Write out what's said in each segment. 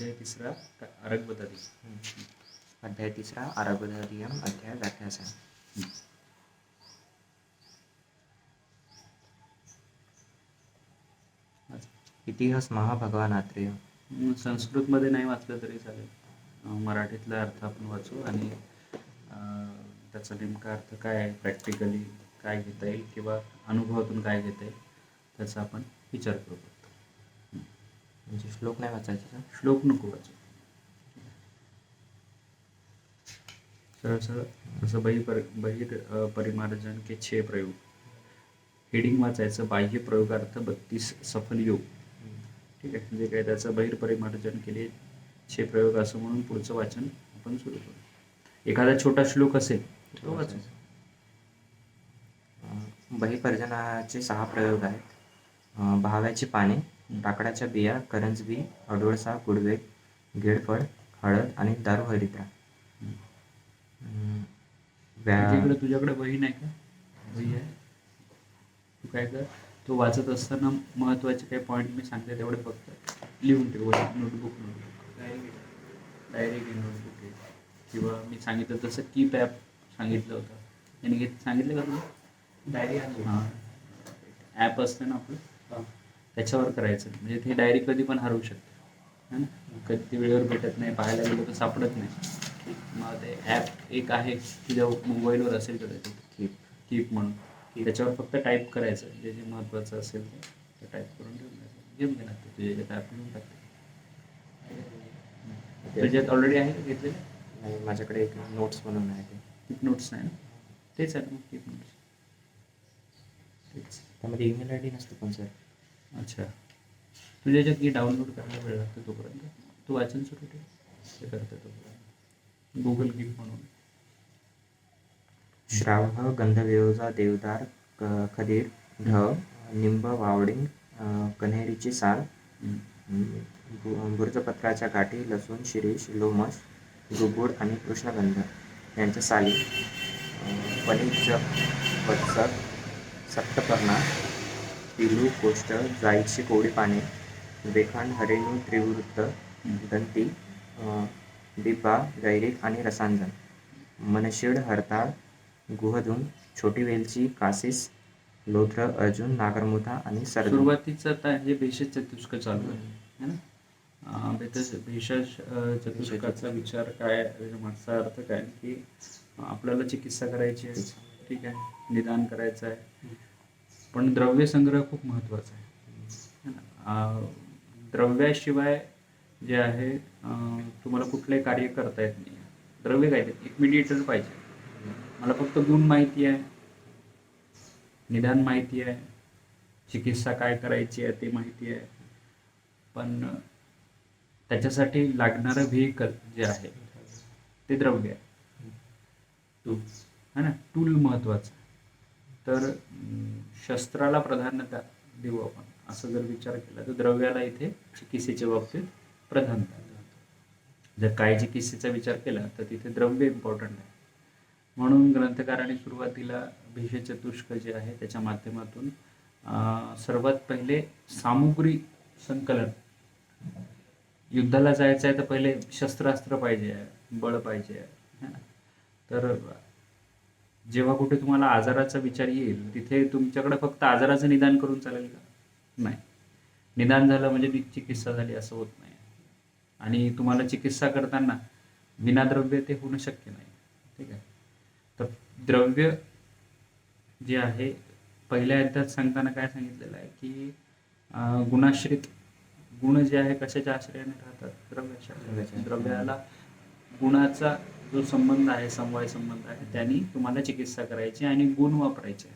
अध्याय तिसरा आरगबदारी. अध्याय तिसरा आरगबदारियम अध्याय व्याख्यासन. इतिहास महाभगवान आत्रेय. संस्कृतमध्ये नाही वाचलं तरी चालेल, मराठीतला अर्थ आपण वाचू आणि त्याचा नेमका अर्थ काय आहे, प्रॅक्टिकली काय घेता येईल किंवा अनुभवातून काय घेता येईल त्याचा आपण विचार करू. म्हणजे श्लोक नाही वाचायचा, श्लोक नको वाचू. सरळ सरळ जसं बहिर परिमार्जन के 6 प्रयोग. हेडिंग वाचायचं, बाह्य प्रयोगार्थ 32 सफल योग. ठीक आहे, म्हणजे काय त्याचं बहिर्परिमार्जन केले 6 प्रयोग असं म्हणून पुढचं वाचन आपण सुरू करू. एखादा छोटा श्लोक असेल तो वाचायचा. बहिपर्जनाचे 6 प्रयोग आहेत. भाव्याची पाने, टाकडाच्या बिया, करंजबी, अडोळसा, गुडवेल, गेडफळ, हळद आणि दारू हरिद्रा. तुझ्याकडे वही नाही का? वही आहे, तू काय कर, तो वाचत असताना महत्वाचे काही पॉईंट मी सांगते तेवढे फक्त लिहून ठेव. नोटबुक डायरी घे, नोटबुक घे, किंवा मी सांगितलं तसं कीप ॲप सांगितलं होतं त्याने सांगितलं का तुला? डायरी. हां, ॲप असतं ना आपलं, त्याच्यावर करायचं. म्हणजे ते डायरी कधी पण हरवू शकते, है ना. कधी ते वेळेवर भेटत नाही, पाहायला गेलं तर सापडत नाही. मग ते ॲप एक आहे तुझ्या मोबाईलवर असेल कदाचित, कीप म्हणून. त्याच्यावर फक्त टाईप करायचं, जे जे महत्त्वाचं असेल ते टाईप करून ठेवून द्यायचं. घेऊन घेणार तुझ्या याच्यात ॲप घेऊन टाकते. तुझ्यात ऑलरेडी आहे का घेतलेलं? नाही, माझ्याकडे एक नोट्स म्हणून आहे. ते कीप नोट्स नाही ना? तेच आहे ना मग, कीप नोट्स. तेच त्यामध्ये ईमेल आय डी नसतो पण सर. अच्छा, तुझ्या याच्यात की डाउनलोड करायला वेळ लागतो तोपर्यंत तू वाचन सुरू ठेव, ते करतं तोपर्यंत. गुगल कीप म्हणून. श्राव्य, गंधविरोजा, देवदार, खदीर, ढ, निंब, वावडिंग, कन्हेरीची साल, बुर्जपत्राच्या गाठी, लसूण, शिरीष, लोमश, गुगुळ आणि कृष्णगंध यांच्या साली, पनिज, वत्सक, सप्तपर्णा, पिलू, कोष्ट, जाईची कोवळी पाने, बेखाण, हरेणू, त्रिवृत्त, दंती, बिब्बा, गैरिक आणि रसांजन, मनशिड, हरताळ, गुहधूम, छोटी वेलची, कासिस, लोध्र, अर्जुन, नागरमुथा आणि सरद. सुरुवातीचं हे भेषज चतुष्क चालू आहे ना. भेषज चतुष्काचा विचार काय, मागचा अर्थ काय की आपल्याला चिकित्सा करायची आहे, ठीक आहे, निदान करायचं आहे, पण द्रव्य संग्रह खूप महत्त्वाचा आहे. द्रव्याशिवाय जे आहे तुम्हाला कुठलंही कार्य करता येत नाही. द्रव्य काय ते एक मीडिएटर पाहिजे. मला फक्त गुण माहिती आहे, निदान माहिती आहे, चिकित्सा काय करायची आहे ते माहिती आहे, पण त्याच्यासाठी लागणारं व्हेकल जे आहे ते द्रव्य आहे, टूल है ना. टूल महत्त्वाचं. तर शस्त्राला प्राधान्यता देऊ आपण असं जर विचार केला तर द्रव्याला इथे चिकित्सेच्या बाबतीत प्राधान्य. जर काय चिकित्सेचा विचार केला तर तिथे द्रव्य इम्पॉर्टंट आहे. म्हणून ग्रंथकाराने सुरुवातीला भेषज चतुष्क जे आहे त्याच्या माध्यमातून सर्वात पहिले सामुग्री संकलन. युद्धाला जायचं आहे तर पहिले शस्त्रास्त्र पाहिजे आहे, बळ पाहिजे आहे ना. तर जेव्हा कुठे तुम्हाला आजाराचा विचार येईल तिथे तुमच्याकडे फक्त आजाराचं निदान करून चालेल का? नाही. निदान झालं म्हणजे चिकित्सा झाली असं होत नाही. आणि तुम्हाला चिकित्सा करताना विनाद्रव्य ते होणं शक्य नाही, ठीक आहे. तर द्रव्य जे आहे पहिल्या अध्यायात सांगताना काय सांगितलेलं आहे की गुणाश्रित. गुण जे आहे कशाच्या आश्रयाने राहतात? द्रव्याच्या. द्रव्याला गुणाचा जो संबंध आहे, समवाय संबंध आहे, त्यांनी तुम्हाला चिकित्सा करायची आणि गुण वापरायचे.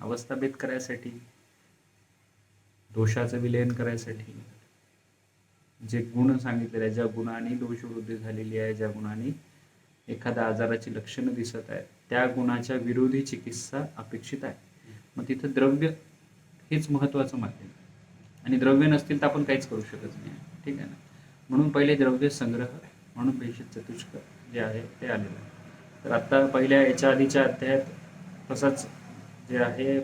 अवस्थाभेद करायसाठी, दोषाचं विलयन करायसाठी जे गुण सांगितलेले आहे, ज्या गुणांनी दोषवृद्धी झालेली आहे, ज्या गुणांनी एखाद्या आजाराची लक्षणं दिसत आहेत, त्या गुणाच्या विरोधी चिकित्सा अपेक्षित आहे. मग तिथं द्रव्य हेच महत्त्वाचं माध्यम आहे. आणि द्रव्य नसतील तर आपण काहीच करू शकत नाही, ठीक आहे ना. म्हणून पहिले द्रव्य संग्रह म्हणून भेषज चतुष्क जे आहे ते आलेलं आहे. तर आत्ता पहिल्या याच्या आधीच्या अध्यायात तसंच जे आहे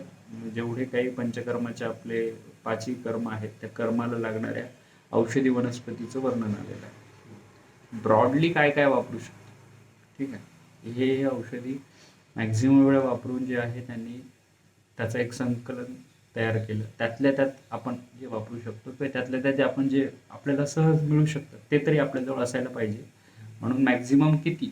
जेवढे काही पंचकर्माचे आपले 5ही कर्म आहेत त्या कर्माला लागणाऱ्या औषधी वनस्पतीचं वर्णन आलेलं आहे. ब्रॉडली काय काय वापरू शकतो, ठीक आहे. हे औषधी मॅक्झिमम वेळा वापरून जे आहे त्यांनी त्याचं एक संकलन तयार केलं. त्यातल्या त्यात आपण जे वापरू शकतो किंवा त्यातल्या त्यात जे आपण जे आपल्याला सहज मिळू शकतं ते तरी आपल्याजवळ असायला पाहिजे. म्हणून मॅक्झिमम किती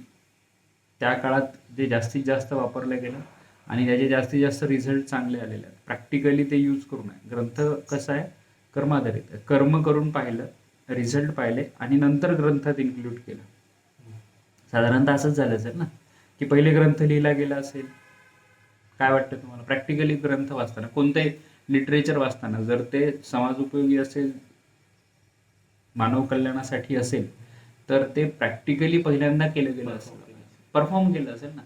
त्या काळात जे जास्तीत जास्त वापरलं गेलं आणि त्याचे जास्तीत जास्त रिझल्ट चांगले आलेले आहेत. प्रॅक्टिकली ते यूज करू नये. ग्रंथ कसा आहे, कर्माधारित आहे. कर्म करून पाहिलं, रिझल्ट पाहिले आणि नंतर ग्रंथात इन्क्लूड केलं. साधारणतः असंच झालं असेल ना, की पहिले ग्रंथ लिहिला गेला असेल. काय वाटतं तुम्हाला, प्रॅक्टिकली ग्रंथ वाचताना, कोणतेही लिटरेचर वाचताना जर ते समाज उपयोगी असेल, मानव कल्याणासाठी असेल, तर ते प्रॅक्टिकली पहिल्यांदा केलं गेलं असेल, परफॉर्म केलं असेल ना.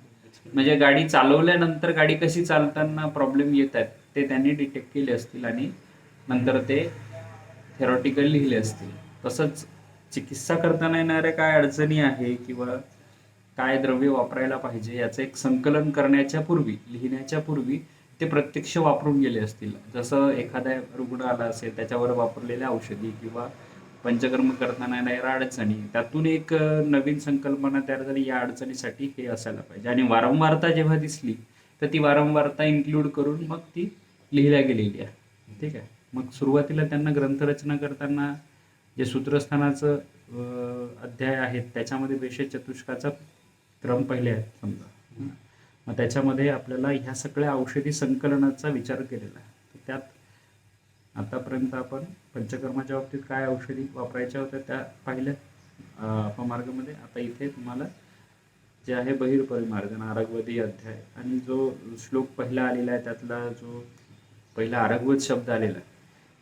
म्हणजे गाडी चालवल्यानंतर गाडी कशी चालताना प्रॉब्लेम येत आहेत ते त्यांनी डिटेक्ट केले असतील आणि नंतर ते थेरॉटिकल लिहिले असतील. तसंच चिकित्सा करताना येणाऱ्या काय अडचणी आहे किंवा काय द्रव्य वापरायला पाहिजे याचं एक संकलन करण्याच्या पूर्वी, लिहिण्याच्या पूर्वी ते प्रत्यक्ष वापरून गेले असतील. जसं एखाद्या रुग्ण आला असेल, त्याच्यावर वापरलेल्या औषधी किंवा पंचकर्म करताना येणाऱ्या अडचणी, त्यातून एक नवीन संकल्पना तयार झाली, या अडचणीसाठी हे असायला पाहिजे. आणि वारंवारता जेव्हा दिसली तर ती वारंवारता इन्क्लूड करून मग ती लिहिल्या गेलेली आहे, ठीक आहे. मग सुरुवातीला त्यांना ग्रंथरचना करताना जे सूत्रस्थानाचं अध्याय आहेत त्याच्यामध्ये भेषज चतुष्काचा क्रम पहिले आहेत समजा. मग त्याच्यामध्ये आपल्याला ह्या सगळ्या औषधी संकलनाचा विचार केलेला आहे. तर त्यात आतापर्यंत आपण पंचकर्माच्या बाबतीत काय औषधी वापरायच्या होत्या त्या पाहिल्या अपमार्गामध्ये. आता इथे तुम्हाला जे आहे बहिर्परिमार्गन आरगवती अध्याय आणि जो श्लोक पहिला आलेला आहे त्यातला जो पहिला आरगवत शब्द आलेला आहे,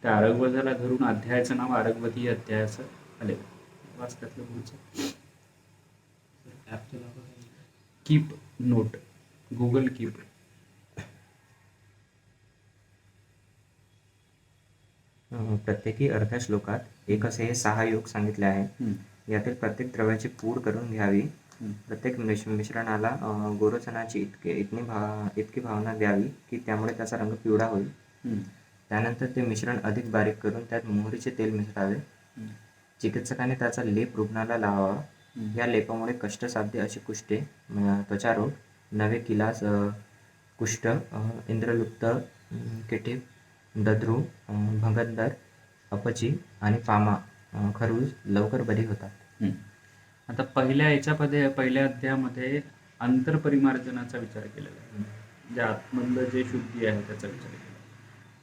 त्या आरगवताला धरून अध्यायाचं नाव आरगवती अध्याय असं आलेलं आहे. वाच त्यातलं पुढचं. Keep note, Google keep. प्रत्येकी अर्ध्या श्लोकात एक असे हे 6 योग सांगितले आहेत. यातील प्रत्येक द्रव्याची पूड करून घ्यावी. प्रत्येक मिश्रणाला गोरोचनाची इतकी भावना द्यावी की त्यामुळे त्याचा रंग पिवळा होईल. त्यानंतर ते मिश्रण अधिक बारीक करून त्यात मोहरीचे तेल मिसळावे. चिकित्सकाने त्याचा लेप रुग्णाला लावावा. या लेपामुळे कष्टसाध्य अशी कुष्ठे, त्वचारोग, नवे किलास, कुष्ठ, इंद्रलुप्त, केटीव, दद्रू, भगंदर, अपची आणि पामा, खरूज लवकर बरी होतात. आता पहिल्या अध्यायामध्ये अंतरपरिमार्जनाचा विचार केलेला आहे. म्हणजे आतमधलं जे शुद्धी आहे त्याचा विचार केला.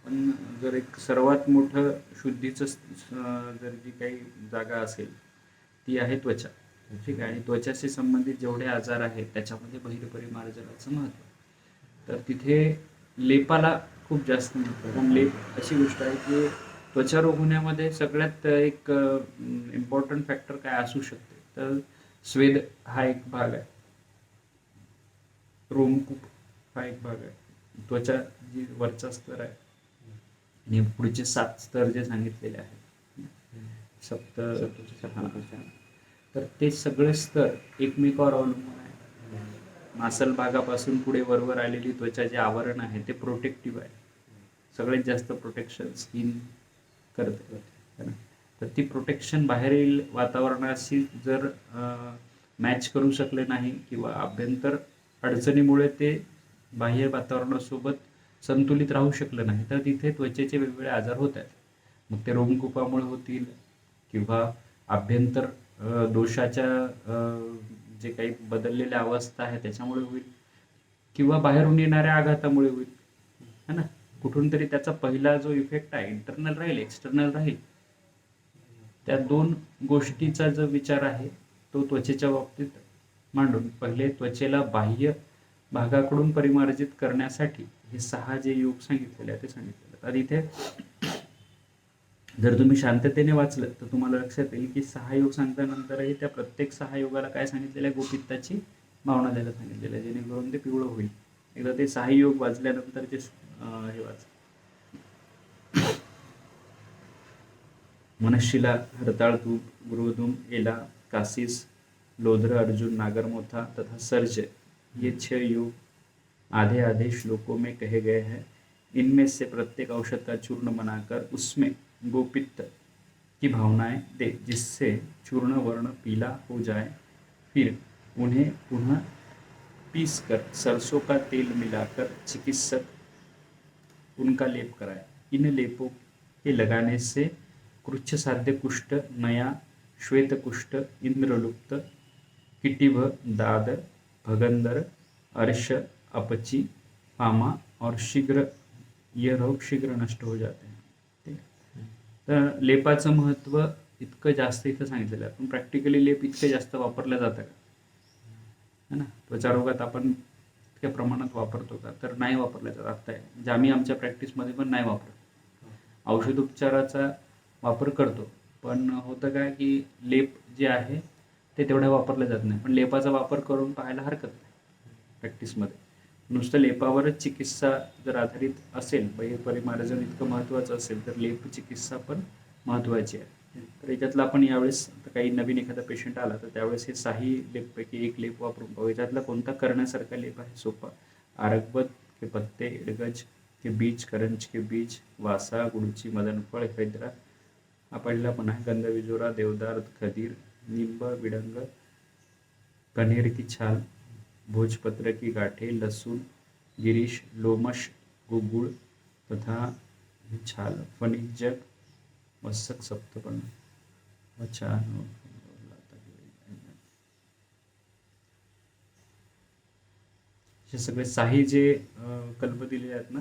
पण जर एक सर्वात मोठं शुद्धीचं जर जी काही जागा असेल ती आहे त्वचा, ठीक आहे. आणि त्वचाशी संबंधित जेवढे आजार आहेत त्याच्यामध्ये बहिर्परिमार्जनाचं महत्त्व. तर तिथे लेपाला खूप जास्त महत्त्व. कारण लेप अशी गोष्ट आहे की त्वचारोग होण्यामध्ये सगळ्यात एक इम्पॉर्टंट फॅक्टर काय असू शकते, तर स्वेद हा एक भाग आहे, रोमकूप हा एक भाग आहे, त्वचा जी वरचा स्तर आहे आणि पुढचे 7 स्तर जे सांगितलेले आहेत, सप्त, तर ते सगळे स्तर एकमेकावर अवलंबून आहे. मासल भागापासून पुढे वरवर आलेली त्वचा जे आवरण आहे ते प्रोटेक्टिव्ह आहे. सगळ्यात जास्त प्रोटेक्शन स्किन करते, तर ती प्रोटेक्शन बाहेरील वातावरणाशी जर मॅच करू शकले नाही किंवा आभ्यंतर अडचणीमुळे ते बाह्य वातावरणासोबत संतुलित राहू शकलं नाही तर तिथे त्वचेचे वेगवेगळे आजार होत आहेत. मग ते रोमकुपामुळे होतील किंवा आभ्यंतर दोषाच्या जे काही बदललेल्या अवस्था आहे त्याच्यामुळे होईल किंवा बाहेरून येणाऱ्या आघातामुळे होईल, है ना. कुठून तरी त्याचा पहिला जो इफेक्ट आहे इंटरनल राहील, एक्सटर्नल राहील. त्या 2 गोष्टीचा जो विचार आहे तो त्वचेच्या बाबतीत मांडून पहिले त्वचेला बाह्य भागाकडून परिमार्जित करण्यासाठी हे 6 जे योग सांगितलेले आहे ते सांगितलेले. तर इथे जर तुम्ही शांततेने वाचलं तर तुम्हाला लक्षात येईल की 6 योग सांगल्यानंतरही त्या प्रत्येक 6 योगाला काय सांगितलेलं आहे, गोपित्ताची भावना द्यायला सांगितलेलं आहे, जेणेकरून ते पिवळं होईल. एकदा ते 6 योग वाचल्यानंतर जे हे वाच, मनशिला, हरताळ तूप, गुरुधूम, एला, कासिस, लोध्र, अर्जुन, नागरमोथा तथा सर्ज, ये 6 योग आधे आधे श्लोकों में कहे गए हैं. इनमें से प्रत्येक औषध का चूर्ण बनाकर उसमें गोपित्त की भावनाएं दे, जिससे चूर्ण वर्ण पीला हो जाए, फिर उन्हें पुनः पीस कर सरसों का तेल मिलाकर चिकित्सक उनका लेप कराए। इन लेपों के लगाने से कृच्छ साध्य कुष्ठ, नया श्वेत कुष्ठ, इंद्रलुप्त, किटिभ, दाद, भगंदर, अर्श, अपची, पामा और शीघ्र ये रोग शीघ्र नष्ट हो जाते हैं. ठीक आहे. तर लेपाचं महत्त्व इतकं जास्त इथं सांगितलेलं आहे. पण प्रॅक्टिकली लेप इतकं जास्त वापरलं जातं का, है ना? त्वचारोगात आपण इतक्या प्रमाणात वापरतो का? तर नाही वापरलं जात. आता आहे म्हणजे आम्ही आमच्या प्रॅक्टिसमध्ये पण नाही वापरत. औषधोपचाराचा वापर करतो, पण होतं काय की लेप जे आहे ते तेवढ्या वापरलं जात नाही. पण लेपाचा वापर करून पाहायला हरकत नाही प्रॅक्टिसमध्ये. नुसतं लेपावरच चिकित्सा जर आधारित असेल, परिमार्जन इतकं महत्त्वाचं असेल, तर लेप चिकित्सा पण महत्त्वाची आहे. तर याच्यातलं आपण यावेळेस आता काही नवीन एखादा पेशंट आला तर त्यावेळेस हे 6ही लेपपैकी एक लेप वापरून पाहू. याच्यातला कोणता करण्यासारखा लेप आहे सोपा? आरगबत के पत्ते, एडगज के बीज, करंज के बीज, वासा, गुडची, मदनफळ, हैदरा हा पहिला पण आहे. गंधविजोरा, देवदार, खदीर, निंब, विडंग, कन्हेर की छाल, भोजपत्र की गाठे, लहसुन, गिरीश, लोमश, गुगुळ तथा छाल, फणिजक, वसक, सप्तपर्ण, अच्छा. हे सगळे 6ही जे कल्प दिलेले आहेत ना,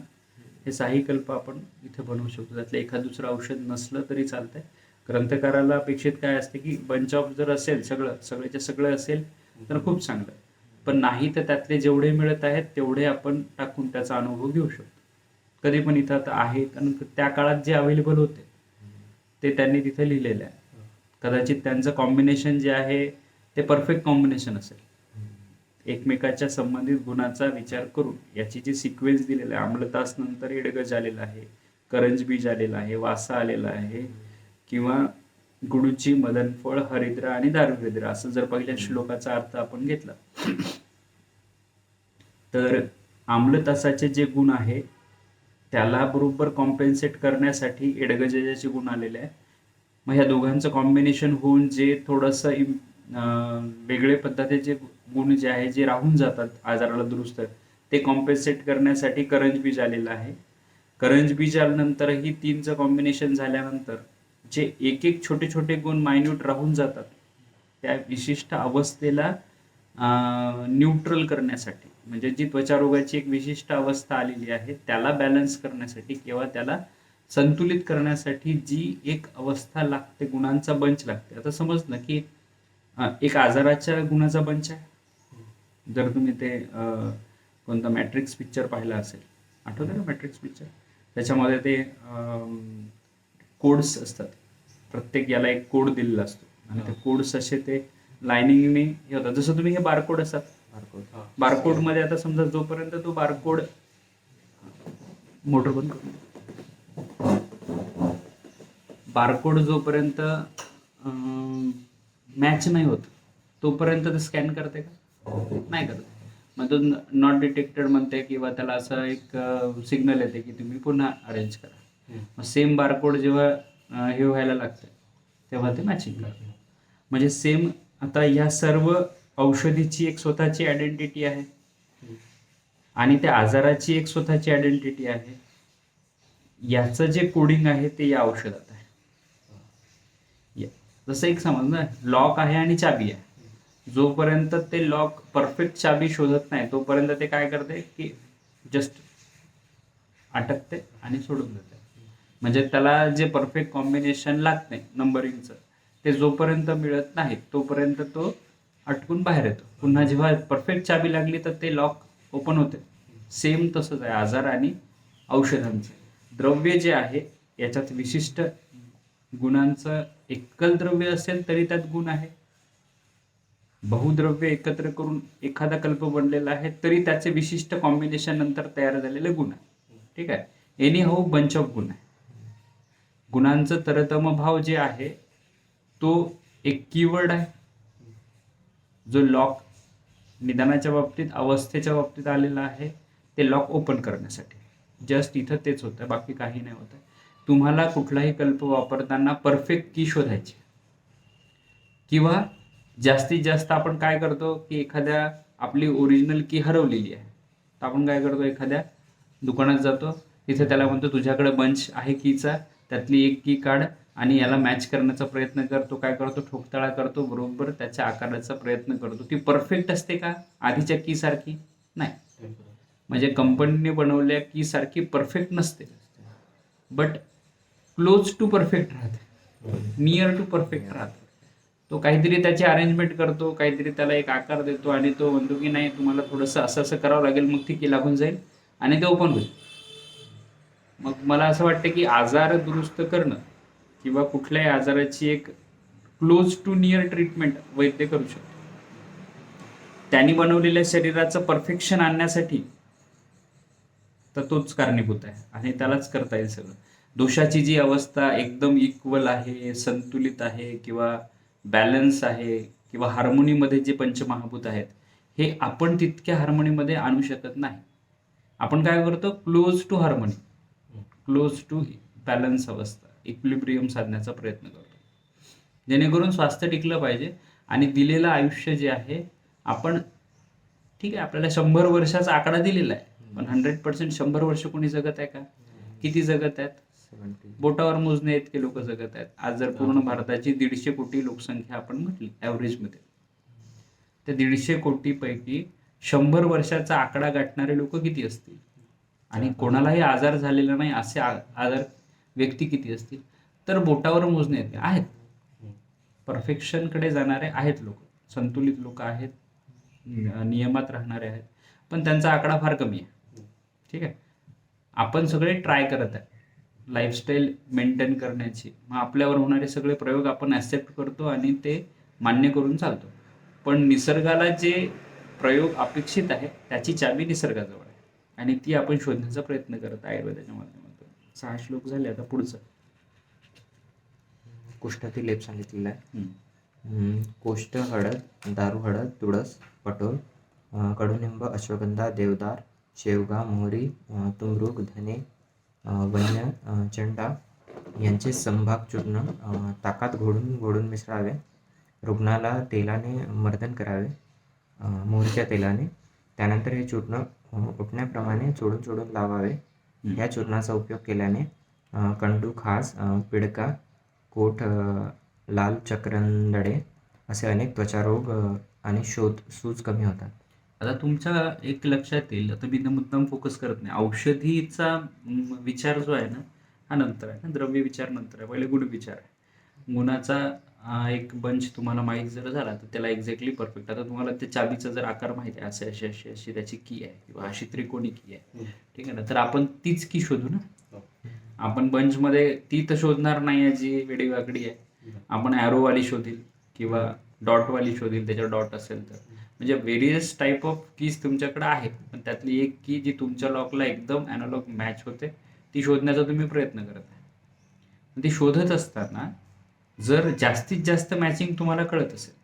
हे 6ही कल्प आपण इथे बनवू शकतो. त्यातलं एखाद दुसरं औषध नसलं तरी चालतंय. ग्रंथकाराला अपेक्षित काय असते की बंच ऑफ जर असेल, सगळेच्या सगळं असेल तर खूप चांगलं. पण नाही तर त्यातले जेवढे मिळत आहेत तेवढे आपण टाकून त्याचा अनुभव घेऊ शकतो. कधी पण इथं आता आहे, कारण त्या काळात जे अवेलेबल होते ते त्यांनी तिथे लिहिलेलं आहे. कदाचित त्यांचं कॉम्बिनेशन जे आहे ते परफेक्ट कॉम्बिनेशन असेल. एकमेकाच्या संबंधित गुणाचा विचार करून याची जी सिक्वेन्स दिलेला आहे, आम्लतास नंतर एडगज आलेला आहे, करंजबीज आलेला आहे, वासा आलेला आहे, किंवा गुडूची, मदनफळ, हरिद्रा आणि दारुहृद्रा असं जर पहिल्या श्लोकाचा अर्थ आपण घेतला, तर आम्लतासाचे जे गुण आहे त्याला बरोबर कॉम्पेन्सेट करण्यासाठी एडगजाचे गुण आलेले आहे. मग ह्या दोघांचं कॉम्बिनेशन होऊन जे थोडंसं वेगळे पद्धतीचे गुण जे आहे जे राहून जातात आजाराला दुरुस्त, ते कॉम्पेन्सेट करण्यासाठी करंजबीज आलेलं आहे. करंजबीज आल्यानंतरही 3चं कॉम्बिनेशन झाल्यानंतर जे एक एक छोटे छोटे गुण मायन्यूट राहून जातात त्या विशिष्ट अवस्थेला न्यूट्रल करण्यासाठी, म्हणजे जी त्वचारोगाची एक विशिष्ट अवस्था आलेली आहे त्याला बॅलन्स करण्यासाठी किंवा त्याला संतुलित करण्यासाठी जी एक अवस्था लागते, गुणांचा बंच लागते. आता समजलं की एक आजाराच्या गुणाचा बंच आहे. जर तुम्ही ते कोणता मॅट्रिक्स पिक्चर पाहिला असेल, आठवतं का मॅट्रिक्स पिक्चर? त्याच्यामध्ये ते कोड्स असतात, प्रत्येक याला एक कोड दिलेला असतो आणि ते कोड्स असे ते लाईनिंगने हे होतात. जसं तुम्ही हे बारकोड असतात, बारकोड मध्ये आता समजा जोपर्यंत तो बारकोड मोटर बंद करून, बारकोड जोपर्यंत मॅच नाही होत तोपर्यंत ते स्कॅन करते का? नाही करत. मग तो नॉट डिटेक्टेड म्हणते किंवा त्याला असं एक सिग्नल येते की तुम्ही पुन्हा अरेंज करा. मग सेम बारकोड जेव्हा हे व्हायला लागतं तेव्हा ते मॅचिंग करते. म्हणजे सेम आता ह्या सर्व औषधीची एक स्वतःची आयडेंटिटी आहे आणि त्या आजाराची एक स्वतःची आयडेंटिटी आहे. याचं जे कोडिंग आहे ते या औषधात आहे. जसं एक समज ना, लॉक आहे आणि चाबी आहे. जोपर्यंत ते लॉक परफेक्ट चाबी शोधत नाही तोपर्यंत ते काय करते की जस्ट अटकते आणि सोडून देते. म्हणजे त्याला जे परफेक्ट कॉम्बिनेशन लागते नंबरिंगचं ते जोपर्यंत मिळत नाही तोपर्यंत तो अटकून बाहेर येतो. पुन्हा जेव्हा परफेक्ट चाबी लागली तर ते लॉक ओपन होते. सेम तसंच आहे आजार आणि औषधांचं. द्रव्य जे आहे याच्यात विशिष्ट गुणांचं एकल द्रव्य असेल तरी त्यात गुण आहे. बहुद्रव्य एकत्र करून एखादा कल्प बनलेला आहे तरी त्याचे विशिष्ट कॉम्बिनेशन नंतर तयार झालेले गुण आहे. ठीक आहे. एनी हाऊ बंच ऑफ गुण आहे. गुणांचं तरतम भाव जे आहे तो एक कीवर्ड आहे जो लॉक निदानाच्या बाबतीत, अवस्थेच्या बाबतीत आलेला आहे. ते लॉक ओपन करण्यासाठी जस्ट इथं तेच होतं, बाकी काही नाही होतं. तुम्हाला कुठलाही कल्प वापरताना परफेक्ट की शोधायची, किंवा जास्तीत जास्त आपण काय करतो की एखाद्या आपली ओरिजिनल की हरवलेली आहे तर आपण काय करतो, एखाद्या दुकानात जातो, तिथे त्याला म्हणतो तुझ्याकडे बंच आहे कीचा, त्यातली एक की काढ आणि याला मॅच करण्याचा प्रयत्न करतो. काय करतो, ठोकताळा करतो, बरोबर त्याच्या आकाराचा प्रयत्न करतो. ती परफेक्ट असते का आधीच्या की सारखी? नाही. म्हणजे कंपनीने बनवल्या की सारखी परफेक्ट नसते, बट क्लोज टू परफेक्ट राहते, नियर टू परफेक्ट राहते. तो काहीतरी त्याची अरेंजमेंट करतो, काहीतरी त्याला एक आकार देतो आणि तो म्हणतो की नाही तुम्हाला थोडंसं असं असं करावं लागेल, मग ती की लागून जाईल आणि ते ओपन होईल. मग मला असं वाटतं की आजार दुरुस्त करणं किंवा कुठल्याही आजाराची एक क्लोज टू नियर ट्रीटमेंट वैद्य करू शकतो. त्यांनी बनवलेल्या शरीराचं परफेक्शन आणण्यासाठी तर तोच कारणीभूत आहे आणि त्यालाच करता येईल सगळं. दोषाची जी अवस्था एकदम इक्वल आहे, संतुलित आहे किंवा बॅलन्स आहे किंवा हार्मोनीमध्ये जे पंचमहाभूत आहेत, हे आपण तितक्या हार्मोनीमध्ये आणू शकत नाही. आपण काय करतो, close to harmony, close to balance अवस्था, इक्विलिब्रियम साधण्याचा प्रयत्न करतो, जेणेकरून स्वास्थ्य टिकलं पाहिजे. आणि दिलेलं आयुष्य जे आहे, आपण ठीक आहे आपल्याला 100 वर्षाचा आकडा दिलेला आहे, पण 100% 100 वर्ष कोणी जगत आहे का? किती जगत आहेत? 70. बोटावर मोजणे इतके लोक जगत आहेत. आज जर पूर्ण भारताची 150 कोटी लोकसंख्या आपण म्हटली ॲव्हरेजमध्ये, त्या 150 कोटी पैकी 100 वर्षाचा आकडा गाठणारे लोक किती असतील? आणि कोणालाही आजार झालेला नाही असे आजार व्यक्ती किती असतील? तर बोटावर मोजणे येते आहेत. परफेक्शनकडे जाणारे आहेत लोक, संतुलित लोक आहेत, नियमात राहणारे आहेत, पण त्यांचा आकडा फार कमी आहे. ठीक आहे, आपण सगळे ट्राय करत आहे लाईफस्टाईल मेंटेन करण्याची. मग आपल्यावर होणारे सगळे प्रयोग आपण ॲक्सेप्ट करतो आणि ते मान्य करून चालतो. पण निसर्गाला जे प्रयोग अपेक्षित आहे त्याची चावी निसर्गाजवळ आहे आणि ती आपण शोधण्याचा प्रयत्न करत आहे आयुर्वेदाच्या माध्यमातून. 6 श्लोक झाले, आता पुढचं कुष्ठातील लेप सांगितलेला आहे. हम्म. कोष्ठ हळद, दारू हळद, तुळस, पटोल, कडुनिंब, अश्वगंधा, देवदार, शेवगा, मोहरी, तुमरूक, धने, वन्य, चंडा यांचे संभाग चूर्ण ताकात घोळून घोळून मिसळावे. रुग्णाला तेलाने मर्दन करावे, मोहरीच्या तेलाने. त्यानंतर हे चूर्ण उठण्याप्रमाणे चोळून चोळून लावावे. या चूर्णाचा उपयोग केल्याने कंडू, खास, पिडका, कोठ, लाल चक्रंदडे असे अनेक त्वचारोग आणि सूज कमी होतात. आता तुमच्या एक लक्षात येईल, आता मी मुद्दाम फोकस करत नाही, औषधीचा विचार जो आहे ना हा नंतर आहे ना, द्रव्य विचार नंतर आहे, पहिले गुण विचार आहे. गुणाचा एक बंच तुम्हाला माहीत जर झाला तर त्याला एक्झॅक्टली परफेक्ट. आता तुम्हाला त्या चाबीचा जर आकार माहिती आहे, असे अशी अशी अशी त्याची की आहे किंवा अशी त्रिकोणी की आहे, ठीक आहे ना, तर आपण तीच की शोधू ना. आपण बंचमध्ये ती तर शोधणार नाही आहे जी वेडीवाकडी आहे, आपण ॲरोवाली शोधील किंवा डॉटवाली शोधील, त्याच्यावर डॉट असेल तर. म्हणजे व्हेरियस टाईप ऑफ कीज तुमच्याकडे आहेत, पण त्यातली एक की जी तुमच्या लॉकला एकदम ॲनालॉग मॅच होते ती शोधण्याचा तुम्ही प्रयत्न करत आहे. ती शोधत असताना जर जास्तीत जास्त मॅचिंग तुम्हाला कळत असेल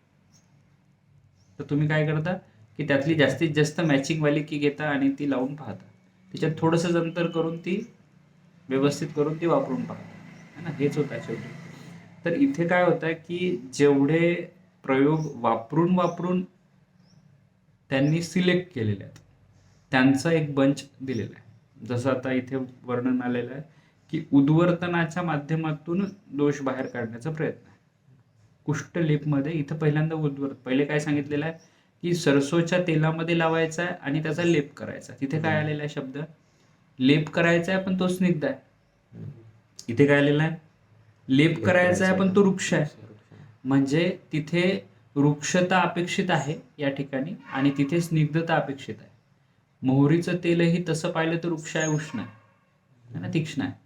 तर तुम्ही काय करता की त्यातली जास्तीत जास्त मॅचिंगवाली की घेता आणि ती लावून पाहता, त्याच्यात थोडंसं अंतर करून ती व्यवस्थित करून ती वापरून पाहता, है ना. हेच होतं शेवटी. तर इथे काय होतं की जेवढे प्रयोग वापरून वापरून त्यांनी सिलेक्ट केलेले आहेत त्यांचा एक बंच दिलेला आहे. जसं आता इथे वर्णन आलेलं आहे की उद्वर्तनाच्या माध्यमातून दोष बाहेर काढण्याचा प्रयत्न आहे. कुष्ठलेपमध्ये इथं पहिल्यांदा पहिले काय सांगितलेलं आहे की सरसोच्या तेलामध्ये लावायचा आहे आणि त्याचा लेप करायचा. तिथे काय आलेला आहे शब्द, लेप करायचा आहे पण तो स्निग्ध आहे. इथे काय आलेला आहे, लेप करायचा आहे पण तो वृक्ष आहे. म्हणजे तिथे वृक्षता अपेक्षित आहे या ठिकाणी आणि तिथे स्निग्धता अपेक्षित आहे. मोहरीचं तेलही तसं पाहिलं तर वृक्ष आहे, उष्ण आहे ना, तीक्ष्ण आहे.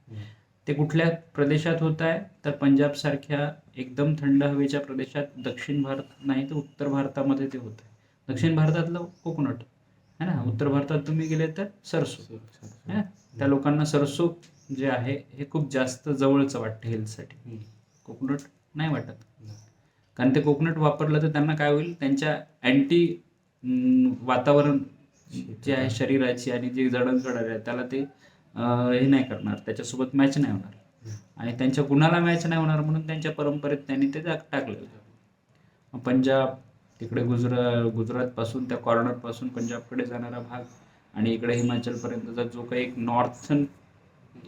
ते कुठल्या प्रदेशात होत आहे तर पंजाब सारख्या एकदम थंड हवेच्या प्रदेशात, दक्षिण भारत नाही तर उत्तर भारतामध्ये ते होत आहे. दक्षिण भारतातलं कोकोनट है ना, उत्तर भारतात तुम्ही गेले तर सरसो है ना. त्या लोकांना सरसो जे आहे हे खूप जास्त जवळचं वाटतं हेल्थसाठी, कोकोनट नाही वाटत. कारण ते कोकोनट वापरलं तर त्यांना काय होईल, त्यांच्या अँटी वातावरण जे आहे शरीराची आणि जे जडणघडण आहे त्याला ते हे नाही करणार, त्याच्यासोबत मॅच नाही होणार. आणि त्यांच्या गुणाला मॅच नाही होणार म्हणून त्यांच्या परंपरेत त्यांनी ते टाकलेलं. पंजाब तिकडे गुजरातपासून त्या कॉर्नरपासून पंजाबकडे जाणारा भाग आणि इकडे हिमाचलपर्यंतचा जो काही एक नॉर्थन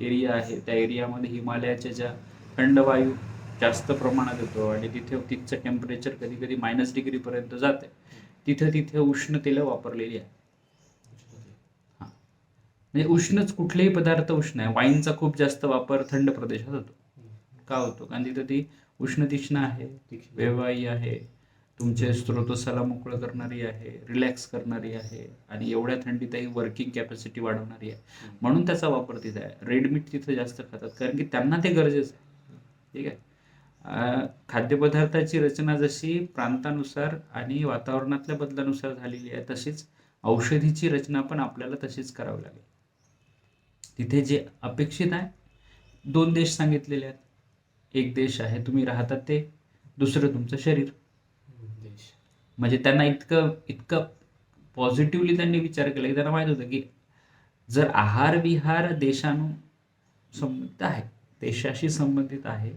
एरिया आहे त्या एरियामध्ये हिमालयाच्या ज्या थंड वायू जास्त प्रमाणात येतो आणि तिथचं टेम्परेचर कधी कधी -डिग्रीपर्यंत जाते. तिथे उष्णतेला वापरलेली आहे. म्हणजे उष्णच, कुठलेही पदार्थ उष्ण आहे. वाईनचा खूप जास्त वापर थंड प्रदेशात होतो. का होतो? कारण तिथं ती उष्ण तीक्ष्ण आहे, वेवाई आहे, तुमचे स्रोतोसाला मोकळं करणारी आहे, रिलॅक्स करणारी आहे आणि एवढ्या थंडीतही वर्किंग कॅपॅसिटी वाढवणारी आहे. म्हणून त्याचा वापर तिथे आहे. रेड मीट तिथं जास्त खातात कारण की त्यांना ते गरजेचं आहे. ठीक आहे. खाद्यपदार्थाची रचना जशी प्रांतानुसार आणि वातावरणातल्या बदलानुसार झालेली आहे तशीच औषधीची रचना पण आपल्याला तशीच करावी लागेल. तिथे जे अपेक्षित आहे 2 देश सांगितलेले आहेत. एक देश आहे तुम्ही राहतात ते, दुसरं तुमचं शरीर. म्हणजे त्यांना इतकं पॉझिटिव्हली त्यांनी विचार केला की त्यांना माहित होतं की जर आहार विहार संबंधित आहे, देशाशी संबंधित आहे,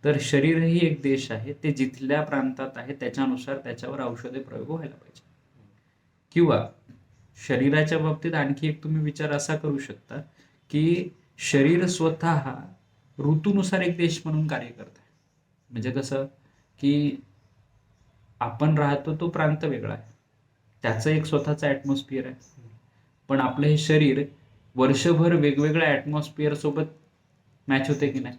तर शरीरही एक देश आहे. ते जिथल्या प्रांतात आहे त्याच्यानुसार त्याच्यावर औषधे प्रयोग व्हायला पाहिजे. किंवा शरीराच्या बाबतीत आणखी एक तुम्ही विचार असा करू शकता की शरीर स्वतः ऋतूनुसार एक देश म्हणून कार्य करत आहे. म्हणजे कसं की आपण राहतो तो प्रांत वेगळा आहे, त्याचं एक स्वतःचं ॲटमॉस्फिअर आहे. पण आपलं हे शरीर वर्षभर वेगवेगळ्या ॲटमॉस्फिअर सोबत मॅच होते की नाही.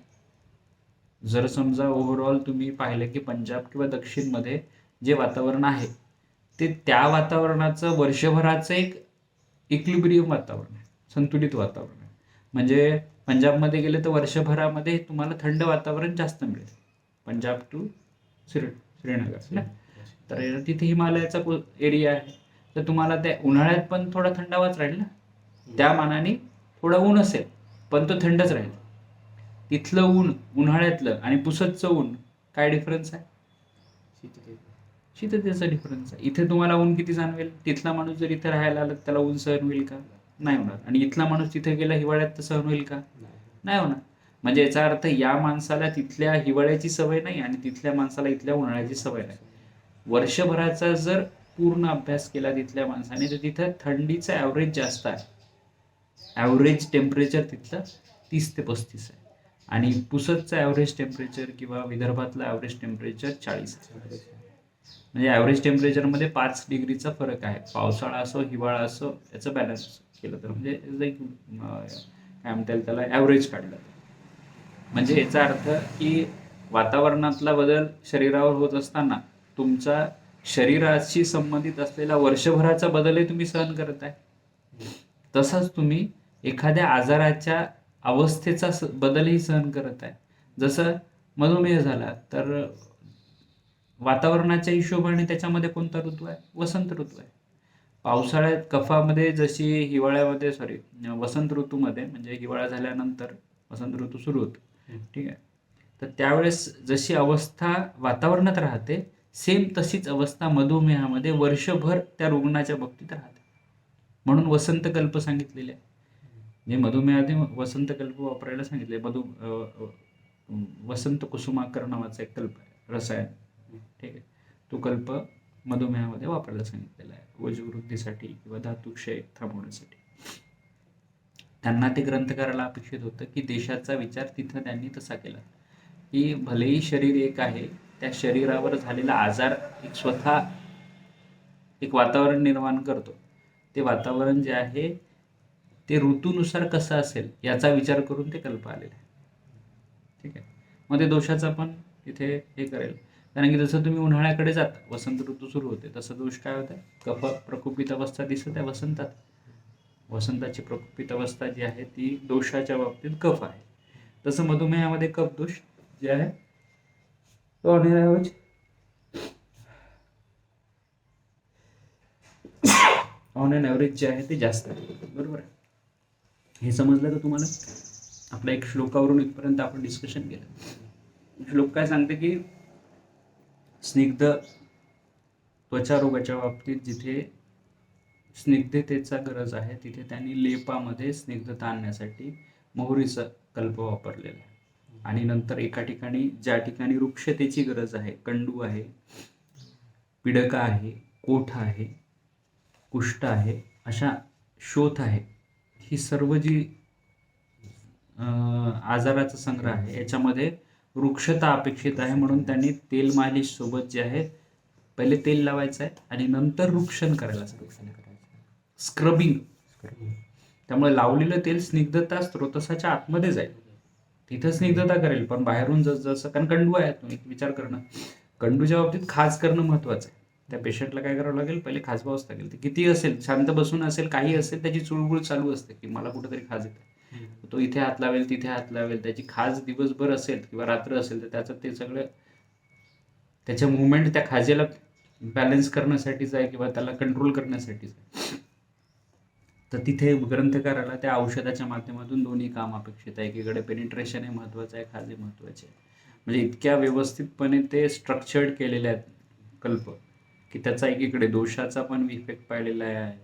जर समजा ओव्हरऑल तुम्ही पाहिलं की पंजाब किंवा दक्षिणमध्ये जे वातावरण आहे ते त्या वातावरणाचं वर्षभराचं एक इक्विलिब्रियम वातावरण आहे, संतुलित वातावरण आहे. म्हणजे पंजाबमध्ये गेले तर वर्षभरामध्ये तुम्हाला थंड वातावरण जास्त मिळेल, पंजाब टू श्रीनगर. तर तिथे हिमालयाचा एरिया आहे, तर तुम्हाला त्या उन्हाळ्यात पण थोडा थंडावाच राहील ना. त्या मानाने थोडं ऊन असेल पण तो थंडच राहील. तिथलं ऊन उन्हाळ्यातलं आणि पुसतचं ऊन काय डिफरन्स आहे? शीततेचा डिफरन्स आहे. इथे तुम्हाला ऊन किती जाणवेल? तिथला माणूस जर इथे राहायला आला त्याला ऊन सहन होईल का? नाही होणार. आणि इथला माणूस तिथे गेला हिवाळ्यात तर सहन होईल का? नाही होणार. म्हणजे याचा अर्थ या माणसाला तिथल्या हिवाळ्याची सवय नाही आणि तिथल्या माणसाला इथल्या उन्हाळ्याची सवय नाही. वर्षभराचा जर पूर्ण अभ्यास केला तिथल्या माणसाने तर तिथं थंडीचं ॲव्हरेज जास्त आहे. ॲव्हरेज टेम्परेचर तिथलं 30 ते 35 आहे आणि पुसतचं ॲव्हरेज टेम्परेचर किंवा विदर्भातलं ॲव्हरेज टेम्परेचर 40 आहे. म्हणजे ॲव्हरेज टेम्परेचरमध्ये 5 डिग्रीचा फरक आहे. पावसाळा असो हिवाळा असो याचं बॅलन्स केलं तर म्हणजे एक काय म्हणता येईल त्याला ॲव्हरेज काढलं. म्हणजे याचा अर्थ की वातावरणातला बदल शरीरावर होत असताना तुमचा शरीराशी संबंधित असलेला वर्षभराचा बदलही तुम्ही सहन करत आहे. तसंच तुम्ही एखाद्या आजाराच्या अवस्थेचा बदलही सहन करत आहे. जसं मधुमेह झाला तर वातावरणाच्या हिशोबाने त्याच्यामध्ये कोणता ऋतू आहे? वसंत ऋतू आहे. पावसाळ्यात कफामध्ये जशी हिवाळ्यामध्ये वसंत ऋतूमध्ये म्हणजे हिवाळा झाल्यानंतर वसंत ऋतू सुरू होतो. ठीक आहे. तर त्यावेळेस जशी अवस्था वातावरणात राहते सेम तशीच अवस्था मधुमेहामध्ये वर्षभर त्या रुग्णाच्या बाबतीत राहते. म्हणून वसंतकल्प सांगितलेले आहे. म्हणजे मधुमेहामध्ये वसंतकल्प वापरायला सांगितले. वसंत कुसुमाकर नावाचा एक कल्प आहे, रसायन. ठीक आहे. तो कल्प मधुमेहामध्ये वापरायला सांगितलेला आहे, वजवृद्धीसाठी किंवा धातुक्षय थांबवण्यासाठी. त्यांना ते ग्रंथकाराला अपेक्षित होतं की देशाचा विचार तिथं त्यांनी तसा केला की भलेही शरीर एक आहे, त्या शरीरावर झालेला आजार एक स्वतः एक वातावरण निर्माण करतो. ते वातावरण जे आहे ते ऋतूनुसार कसं असेल याचा विचार करून ते कल्प आलेले आहे. ठीक आहे. मग ते दोषाचा पण तिथे हे करेल. कारण की जसं तुम्ही उन्हाळ्याकडे जाता, वसंत ऋतू सुरू होते, तसं दोष काय होतं? कफ प्रकुपित अवस्था दिसत आहे वसंतात. वसंताची प्रकुपित अवस्था जी आहे ती दोषाच्या बाबतीत कफ आहे. तसं मधुमेहामध्ये कफ दोष जे आहे तो ऑन एन ॲव्हरेज जे आहे ते जास्त आहे. बरोबर आहे. हे समजलं का तुम्हाला? आपल्या एक श्लोकावरून इथपर्यंत आपण डिस्कशन केलं. श्लोक काय सांगते की स्निग्ध त्वचा रोगाच्या बाबतीत जिथे स्निग्धतेचा गरज आहे तिथे त्यांनी लेपामध्ये स्निग्धता आणण्यासाठी मोहरीचा कल्प वापरलेला आहे. आणि नंतर एका ठिकाणी ज्या ठिकाणी वृक्षतेची गरज आहे, कंडू आहे, पिडका आहे, कोठ आहे, कुष्ठ आहे, अशा शोथ आहे, ही सर्व जी आजाराचा संग्रह आहे याच्यामध्ये वृक्षता अपेक्षित आहे. म्हणून त्यांनी तेल मालिश सोबत जे आहे पहिले तेल लावायचं आहे आणि नंतर वृक्षण करायला सांगितलं, स्क्रबिंग. त्यामुळे लावलेलं तेल स्निग्धता स्त्रोतसाच्या आतमध्ये जाईल, तिथं स्निग्धता करेल. पण बाहेरून जसं कारण कंडू आहे, तुम्ही विचार करणं, कंडूच्या बाबतीत खाज करणं महत्वाचं आहे. त्या पेशंटला काय करावं लागेल, पहिले खाजवावंच लागेल. ते किती असेल, शांत बसून असेल, काही असेल, त्याची चुळबुळ चालू असते की मला कुठेतरी खाज येते. तो इथे हात लावेल, तिथे हात लावेल, त्याची खाज दिवसभर असेल किंवा रात्र असेल तर त्याचं ते सगळं त्याच्या मुवमेंट त्या खाजेला बॅलन्स करण्यासाठीच आहे किंवा त्याला कंट्रोल करण्यासाठीच आहे. तर तिथे ग्रंथकाराला त्या औषधाच्या माध्यमातून दोन्ही काम अपेक्षित आहे. एकीकडे पेनिट्रेशन हे महत्वाचं आहे, खाज हे महत्वाचे आहे. म्हणजे इतक्या व्यवस्थितपणे ते स्ट्रक्चर्ड केलेले आहेत कल्प की त्याचा एकीकडे दोषाचा पण इफेक्ट पाहिलेला आहे,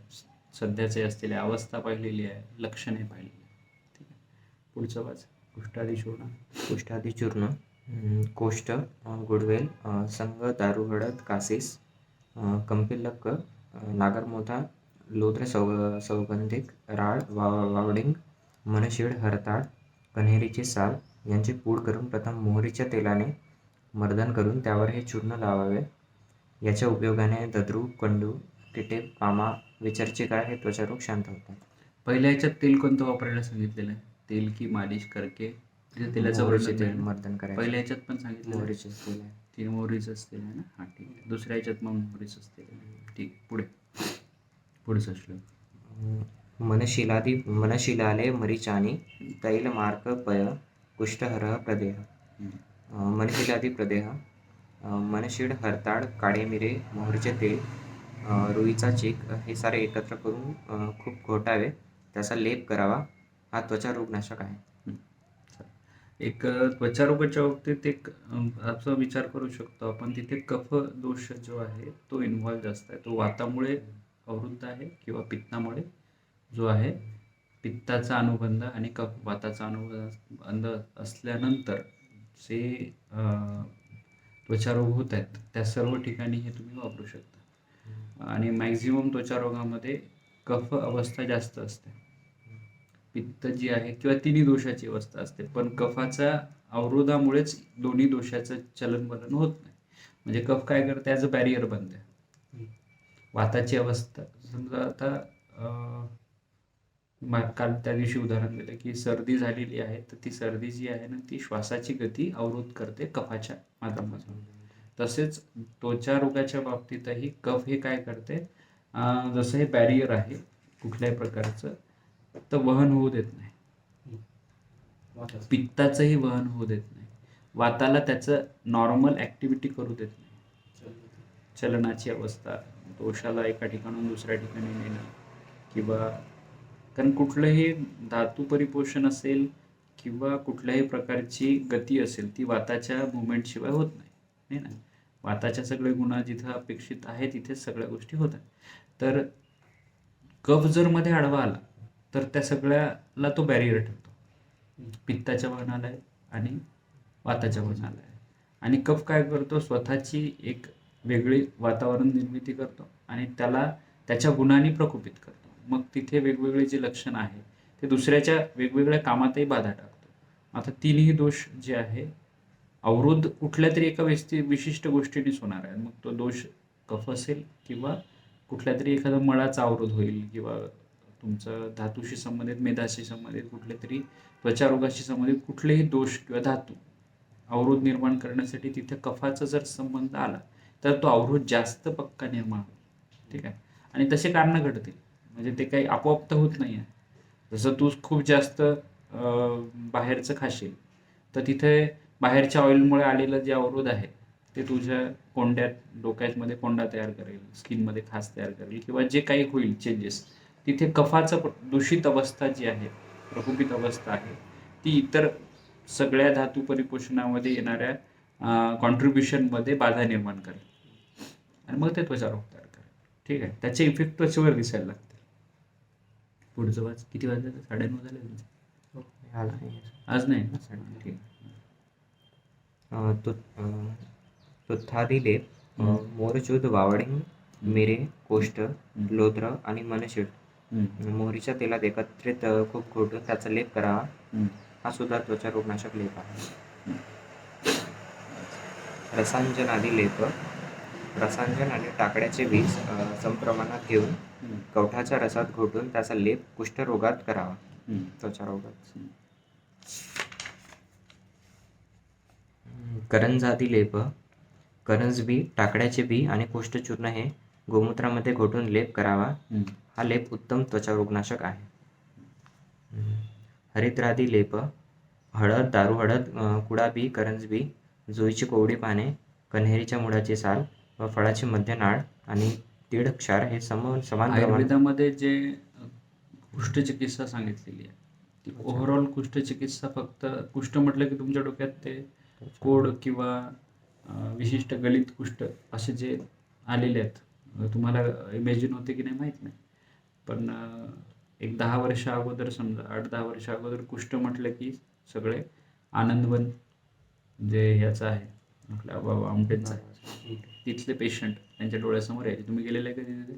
सध्याचे असलेली अवस्था पाहिलेली आहे, लक्षणे पाहिलेली आहे. ठीक आहे, पुढचं वाच. कुष्ठादी चूर्ण. कुष्ठादी चूर्ण, कोष्ठ, गुडवेल, संग, दारू, हळद, कासीस, कंपिलक, नागरमोथा, लोद्र सौगंधिक, राळ, वावडिंग, मनशिड, हरताळ, कन्हेरीची साल यांची पूड करून प्रथम मोहरीच्या तेलाने मर्दन करून त्यावर हे चूर्ण लावावे. याच्या उपयोगाने दद्रू, कंडू, किटे, पामा, विचर्चिका हे त्वचारोग शांत होतात. पहिल्या ह्याच्यात तेल कोणतं वापरायला सांगितलेलं आहे? तेल की मालिश करके तेलाचं मोहरीचे तेल वर्णन मर्दन करायचे. पहिल्या ह्याच्यात पण सांगितलं मोहरीचे तेल आहे. तीन मोहरीचंच तेल आहे ना. हा, ठीक आहे. दुसऱ्या ह्याच्यात मग मोहरीचंच तेल आहे. ठीक, पुढे पुढचा श्लोक. मनशिलाले मरीचानी तैल मार्क पय कुष्ठहर प्रदेह. मनशिलादी प्रदेह, मनशिड, हरताळ, काळे मिरे, मोहरीचे तेल, रुईचा चीक हे सारे एकत्र करून खूप घोटावे, त्याचा लेप करावा. हा त्वचा रोगनाशक आहे. एक त्वचारोगाच्या बाबतीत एक असा विचार करू शकतो आपण, तिथे कफ दोष जो आहे तो इन्व्हॉल्व जास्त आहे. तो वातामुळे अवरुद्ध आहे किंवा पित्तामुळे जो आहे, पित्ताचा अनुबंध आणि कफ वाताचा अनुबंध असल्यानंतर जे त्वचारोग होत आहेत त्या सर्व ठिकाणी हे तुम्ही वापरू शकता. आणि मॅक्झिमम त्वचारोगामध्ये कफ अवस्था जास्त असते, पित्त जी आहे किंवा तिन्ही दोषाची अवस्था असते, पण कफाच्या अवरोधामुळेच दोन्ही दोषाचं चलनवलन होत नाही. म्हणजे कफ काय करते, ॲज अ बॅरियर बनते. वाताची अवस्था समजा आता काल त्या दिवशी उदाहरण दिलं की सर्दी झालेली आहे, तर ती सर्दी जी आहे ना ती श्वासाची गती अवरोध करते कफाच्या माध्यमातून. तसेच त्वचा रोगाच्या बाबतीतही कफ हे काय करते, जसं हे बॅरियर आहे कुठल्याही प्रकारचं, तर वहन होऊ देत नाही, पित्ताचंही वहन होऊ देत नाही, वाताला त्याचं नॉर्मल ॲक्टिव्हिटी करू देत नाही, चलनाची अवस्था, दोषाला एका ठिकाणून दुसऱ्या ठिकाणी नेणं किंवा कारण कुठलंही धातू परिपोषण असेल किंवा कुठल्याही प्रकारची गती असेल ती वाताच्या मुवमेंटशिवाय होत नाही ना. वाताच्या सगळे गुण जिथं अपेक्षित आहे तिथेच सगळ्या गोष्टी होतात. तर कफ जर मध्ये आडवा आला तर त्या सगळ्याला तो बॅरियर ठरतो, पित्ताच्या वहनाला आहे आणि वाताच्या वहनाला आहे. आणि कफ काय करतो, स्वतःची एक वेगळी वातावरण निर्मिती करतो आणि त्याला त्याच्या गुणांनी प्रकोपित करतो. मग तिथे वेगवेगळे जे लक्षण आहे ते दुसऱ्याच्या वेगवेगळ्या कामातही बाधा टाकतो. आता तिन्ही दोष जे आहे अवरोध कुठल्या तरी एका विशिष्ट गोष्टीनेच होणार आहे. मग तो दोष कफ असेल किंवा कुठल्या तरी एखादा मळाचा अवरोध होईल किंवा तुमचं धातूशी संबंधित, मेधाशी संबंधित, कुठले तरी त्वचारोगाशी संबंधित कुठलेही दोष किंवा धातू अवरोध निर्माण करण्यासाठी तिथे कफाचा जर संबंध आला तर तो अवरोध जास्त पक्का निर्माण होईल. ठीक आहे, आणि तसे कारणं घडतील, म्हणजे ते काही आपोआप तर होत नाही आहे. जसं तू खूप जास्त बाहेरचं खाशील तर तिथे बाहेरच्या ऑइलमुळे आलेलं जे अवरोध आहे ते तुझ्या कोंड्यात, डोक्यामध्ये कोंडा तयार करेल, स्किनमध्ये खाज तयार करेल किंवा जे काही होईल चेंजेस, तिथे कफाचं दूषित अवस्था जी आहे, प्रकोपित अवस्था आहे, ती इतर सगळ्या धातू परिपोषणामध्ये येणाऱ्या कॉन्ट्रीब्युशनमध्ये बाधा निर्माण करेल आणि मग ते त्वचारोग तयार करेल. ठीक आहे, त्याचे इफेक्ट त्वचेवर दिसायला लागते. पुढचं वाच. किती वाजले? 9:30 झाले तुमचे? आज नाही ना? ठीक. तुथारी लेप, मोरचूद, वावडिंग, मिरे, कोष्ठ, लोद्र आणि मनशिड मोहरीच्या तेलात एकत्रित खूप घोटून त्याचा लेप करावा. हा सुद्धा त्वचा रोगनाशक लेप आहे. रसांजनादी लेप, रसांजन आणि टाकड्याचे बीज समप्रमाणात घेऊन कवठाच्या रसात घोटून त्याचा लेप कुष्ठरोगात करावा. त्वचा रोगात. करंजादी लेप, करंज बी, टाकड्याचे बी आणि कोष्ठचूर्ण हे गोमूत्रामध्ये घोटून लेप करावा. हा लेप उत्तम त्वचा रोगनाशक आहे. हरिद्रादी लेप, हळद, दारू हळद, कुडाबी, करंजबी, जुईची कोवडी पाने, कन्हेरीच्या मुळाची साल व फळाची मध्य नाळ आणि तीळ क्षार हे समान प्रमाणात. आयुर्वेदामध्ये जे कुष्ठचिकित्सा सांगितलेली आहे ती ओव्हरऑल कुष्ठचिकित्सा फक्त कुष्ठ म्हटलं की तुमच्या डोक्यात ते कोड किंवा विशिष्ट गलित कुष्ठ असे जे आलेले आहेत तुम्हाला इमॅजिन होते की नाही माहीत नाही, पण एक 10 वर्ष अगोदर समजा 8-10 वर्ष अगोदर कुष्ठ म्हटलं की सगळे आनंदवन जे ह्याचं आहे आपल्या बाबा आमटेंचा तिथले पेशंट त्यांच्या डोळ्यासमोर यायचे. तुम्ही गेलेले आहे कधी तिथे?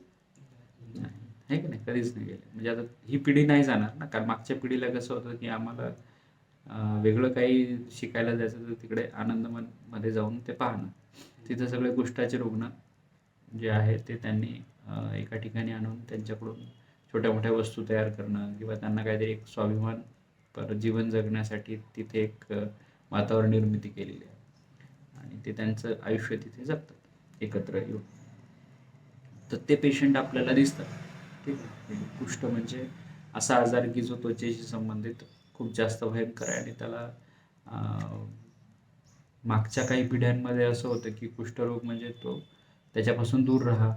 नाही आहे की नाही, कधीच नाही गेले. म्हणजे आता ही पिढी नाही जाणार ना, कारण मागच्या पिढीला कसं होतं की आम्हाला वेगळं काही शिकायला जायचं तर तिकडे आनंदवन मध्ये जाऊन ते पाहणं. तिथं सगळे कुष्ठाचे रुग्ण जे आहे ते त्यांनी एका ठिकाणी आणून त्यांच्याकडून छोट्या मोठ्या वस्तू तयार करणं किंवा त्यांना काहीतरी एक स्वाभिमान पर जीवन जगण्यासाठी तिथे एक वातावरण निर्मिती केलेली आहे आणि ते त्यांचं आयुष्य तिथे जगतात एकत्र येऊन. तर ते पेशंट आपल्याला दिसतात. ठीक आहे. कुष्ठ म्हणजे असा आजार की जो त्वचेशी संबंधित खूप जास्त भयंकर आहे आणि त्याला मागच्या काही पिढ्यांमध्ये असं होतं की कुष्ठरोग म्हणजे तो त्याच्यापासून दूर राहा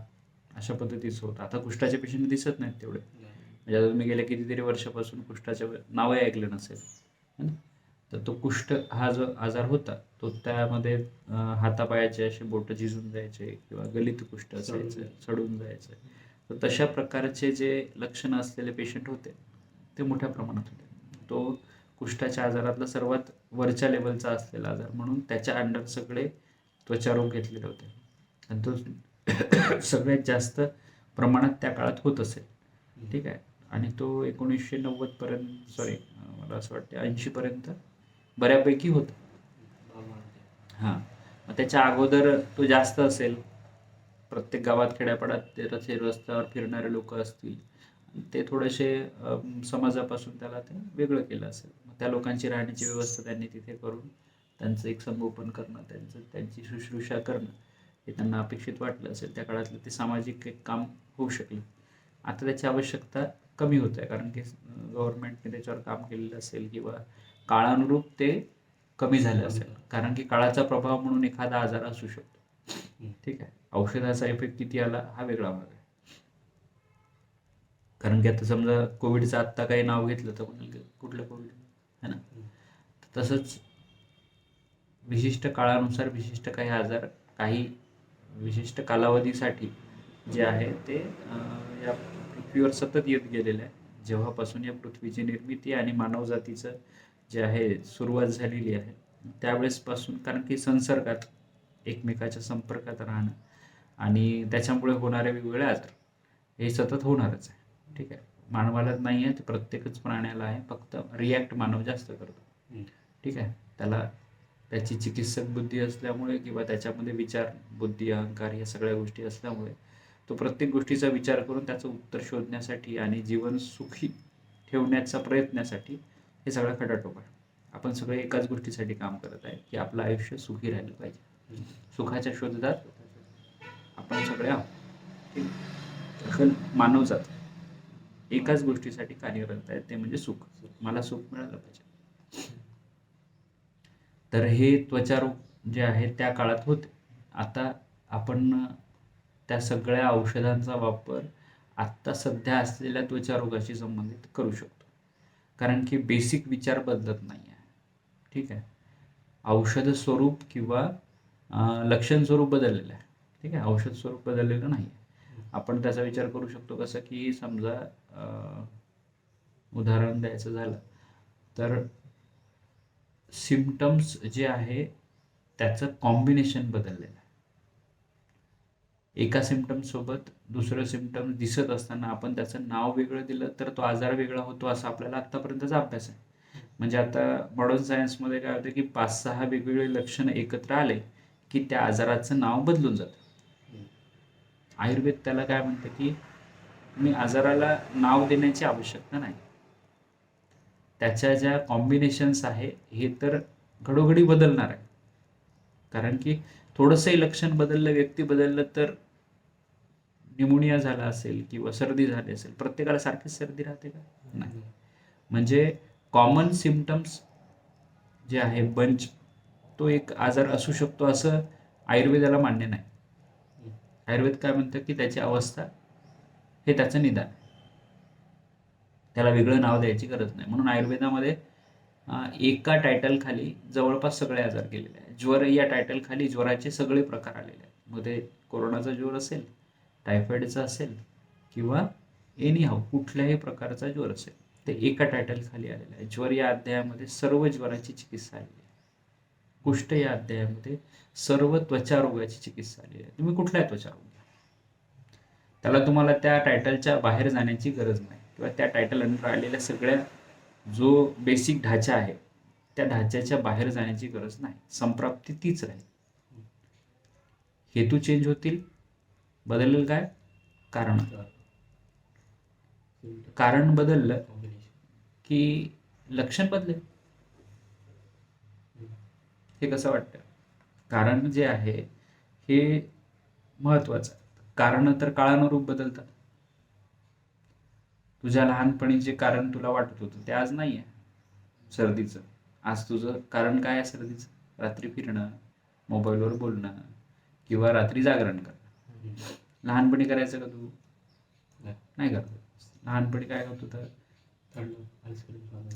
अशा पद्धतीचं होतं. आता कुष्ठाचे पेशंट दिसत नाहीत तेवढे. म्हणजे आता तुम्ही गेल्या कितीतरी वर्षापासून कुष्ठाच्या नावही ऐकलं नसेल है ना. तर तो कुष्ठ हा जो आजार होता तो त्यामध्ये हातापायाचे असे बोटं झिजून जायचे किंवा गलित कुष्ठ असायचं, सडून जायचं. तर तशा प्रकारचे जे लक्षणं असलेले पेशंट होते ते मोठ्या प्रमाणात होते. तो कुष्ठाच्या आजारातला सर्वात वरच्या लेवलचा असलेला आजार म्हणून त्याच्या अंडर सगळे त्वचारोग घेतलेले होते आणि तो सगळ्यात जास्त प्रमाणात त्या काळात होत असेल. ठीक आहे. आणि तो 1990 पर्यंत मला असं वाटतं 80 पर्यंत बऱ्यापैकी होता. हां, मग त्याच्या अगोदर तो जास्त असेल. प्रत्येक गावात खेड्यापाड्यात ते रस्त्यावर फिरणारे लोक असतील, ते थोडेसे समाजापासून त्याला ते वेगळं केलं असेल. मग त्या लोकांची राहण्याची व्यवस्था त्यांनी तिथे करून त्यांचं एक संगोपन करणं, त्यांची शुश्रूषा करणं हे त्यांना अपेक्षित वाटलं असेल. त्या काळातलं ते सामाजिक एक काम होऊ शकलं. आता त्याची आवश्यकता कमी होत आहे कारण की गव्हर्नमेंटने त्याच्यावर काम केलेलं असेल किंवा काळानुरूप ते कमी झालं असेल. कारण की काळाचा प्रभाव म्हणून एखादा आजार असू शकतो. ठीक आहे. औषधाचा इफेक्ट किती आला हा वेगळा भाग आहे. कारण की आता समजा कोविडचं आत्ता काही नाव घेतलं तर कुठलं कोविड है ना. तसंच विशिष्ट काळानुसार विशिष्ट काही आजार काही विशिष्ट कालावधीसाठी जे आहे ते या पृथ्वीवर सतत येत गेलेलं आहे. जेव्हापासून या पृथ्वीची निर्मिती आणि मानवजातीचं जे आहे सुरुवात झालेली आहे त्यावेळेसपासून, कारण की संसर्गात एकमेकाच्या संपर्कात राहणं आणि त्याच्यामुळे होणारे वेगवेगळे आजार हे सतत होणारच आहे. ठीक आहे. मानवालाच नाही आहे, ते प्रत्येकच प्राण्याला आहे, फक्त रिॲक्ट मानव जास्त करतो. ठीक आहे. त्याची चिकित्सक बुद्धी असल्यामुळे किंवा त्याच्यामध्ये विचार बुद्धी अहंकार या सगळ्या गोष्टी असल्यामुळे तो प्रत्येक गोष्टीचा विचार करून त्याचं उत्तर शोधण्यासाठी आणि जीवन सुखी ठेवण्याचा प्रयत्नासाठी हे सगळं खटाटोप आहे. आपण सगळे एकाच गोष्टीसाठी काम करत आहे की आपलं आयुष्य सुखी राहिलं पाहिजे. सुखाच्या शोधात आपण सगळे आहोत. मानवजात एकाच गोष्टीसाठी कार्यरत आहे, ते म्हणजे सुख. मला सुख मिळालं पाहिजे. तर हे त्वचारोग जे आहे त्या काळात होते. आता आपण त्या सगळ्या औषधांचा वापर आत्ता सध्या असलेल्या त्वचारोगाशी संबंधित करू शकतो. कारण की बेसिक विचार बदलत नाही आहे. ठीक आहे. औषध स्वरूप किंवा लक्षण स्वरूप बदललेलं आहे. ठीक आहे. औषध स्वरूप बदललेलं नाही आहे. आपण त्याचा विचार करू शकतो कसं की समजा उदाहरण द्यायचं झालं तर सिम्पटम्स जे आहे त्याचं कॉम्बिनेशन बदललेलं आहे. एका सिम्पटम सोबत दुसरं सिम्पटम दिसत असताना आपण त्याचं नाव वेगळं दिलं तर तो आजार वेगळा होतो, असा आपल्याला आत्तापर्यंतचा अभ्यास आहे. म्हणजे आता मॉडर्न सायन्समध्ये काय होतं की 5-6 वेगवेगळे लक्षणं एकत्र आले की त्या आजाराचं नाव बदलून जातं. आयुर्वेद त्याला काय म्हणतं की तुम्ही आजाराला नाव देण्याची आवश्यकता नाही. त्याच्या ज्या कॉम्बिनेशन्स आहे हे तर घडोघडी बदलणार आहे. कारण की थोडंसंही लक्षण बदललं, व्यक्ती बदललं तर न्यूमोनिया झाला असेल किंवा सर्दी झाली असेल, प्रत्येकाला सारखीच सर्दी राहते का? नाही. म्हणजे कॉमन सिम्पटम्स जे आहे बंच, तो एक आजार असू शकतो असं आयुर्वेदाला मान्य नाही. आयुर्वेद काय म्हणतं की त्याची अवस्था हे त्याचं निदान आहे. त्याला वेगळं नाव द्यायची गरज नाही. म्हणून आयुर्वेदामध्ये एका टायटल खाली जवळपास सगळे आजार केलेले आहेत. ज्वर या टायटल खाली ज्वराचे सगळे प्रकार आलेले आहेत. मग ते कोरोनाचा ज्वर असेल, टायफॉइडचा असेल किंवा एनी हाऊ कुठल्याही प्रकारचा ज्वर असेल, ते एका टायटल खाली आलेलं आहे. ज्वर या अध्यायामध्ये सर्व ज्वराची चिकित्सा आलेली आहे. कुष्ठ या अध्यायामध्ये सर्व त्वचा रोगाची चिकित्सा आलेली आहे. तुम्ही कुठलाही त्वचा रोग घ्या, त्याला तुम्हाला त्या टायटलच्या बाहेर जाण्याची गरज नाही किंवा त्या टायटल अंडर आलेल्या सगळ्या जो बेसिक ढाचा आहे त्या ढाच्याच्या बाहेर जाण्याची गरज नाही. संप्राप्ती तीच राहील. हेतू चेंज होतील, बदलेल काय? कारण. कारण बदललं की लक्षण बदलेल. हे कसं वाटतं? कारण जे आहे हे महत्वाचं. कारण तर काळानुरूप बदलतात. तुझ्या लहानपणी जे कारण तुला वाटत होतं ते आज नाही आहे सर्दीचं. आज तुझं कारण काय आहे सर्दीचं? रात्री फिरणं, मोबाईलवर बोलणं किंवा रात्री जागरण करणं. लहानपणी करायचं का तू? नाही करत. लहानपणी काय करत होतं?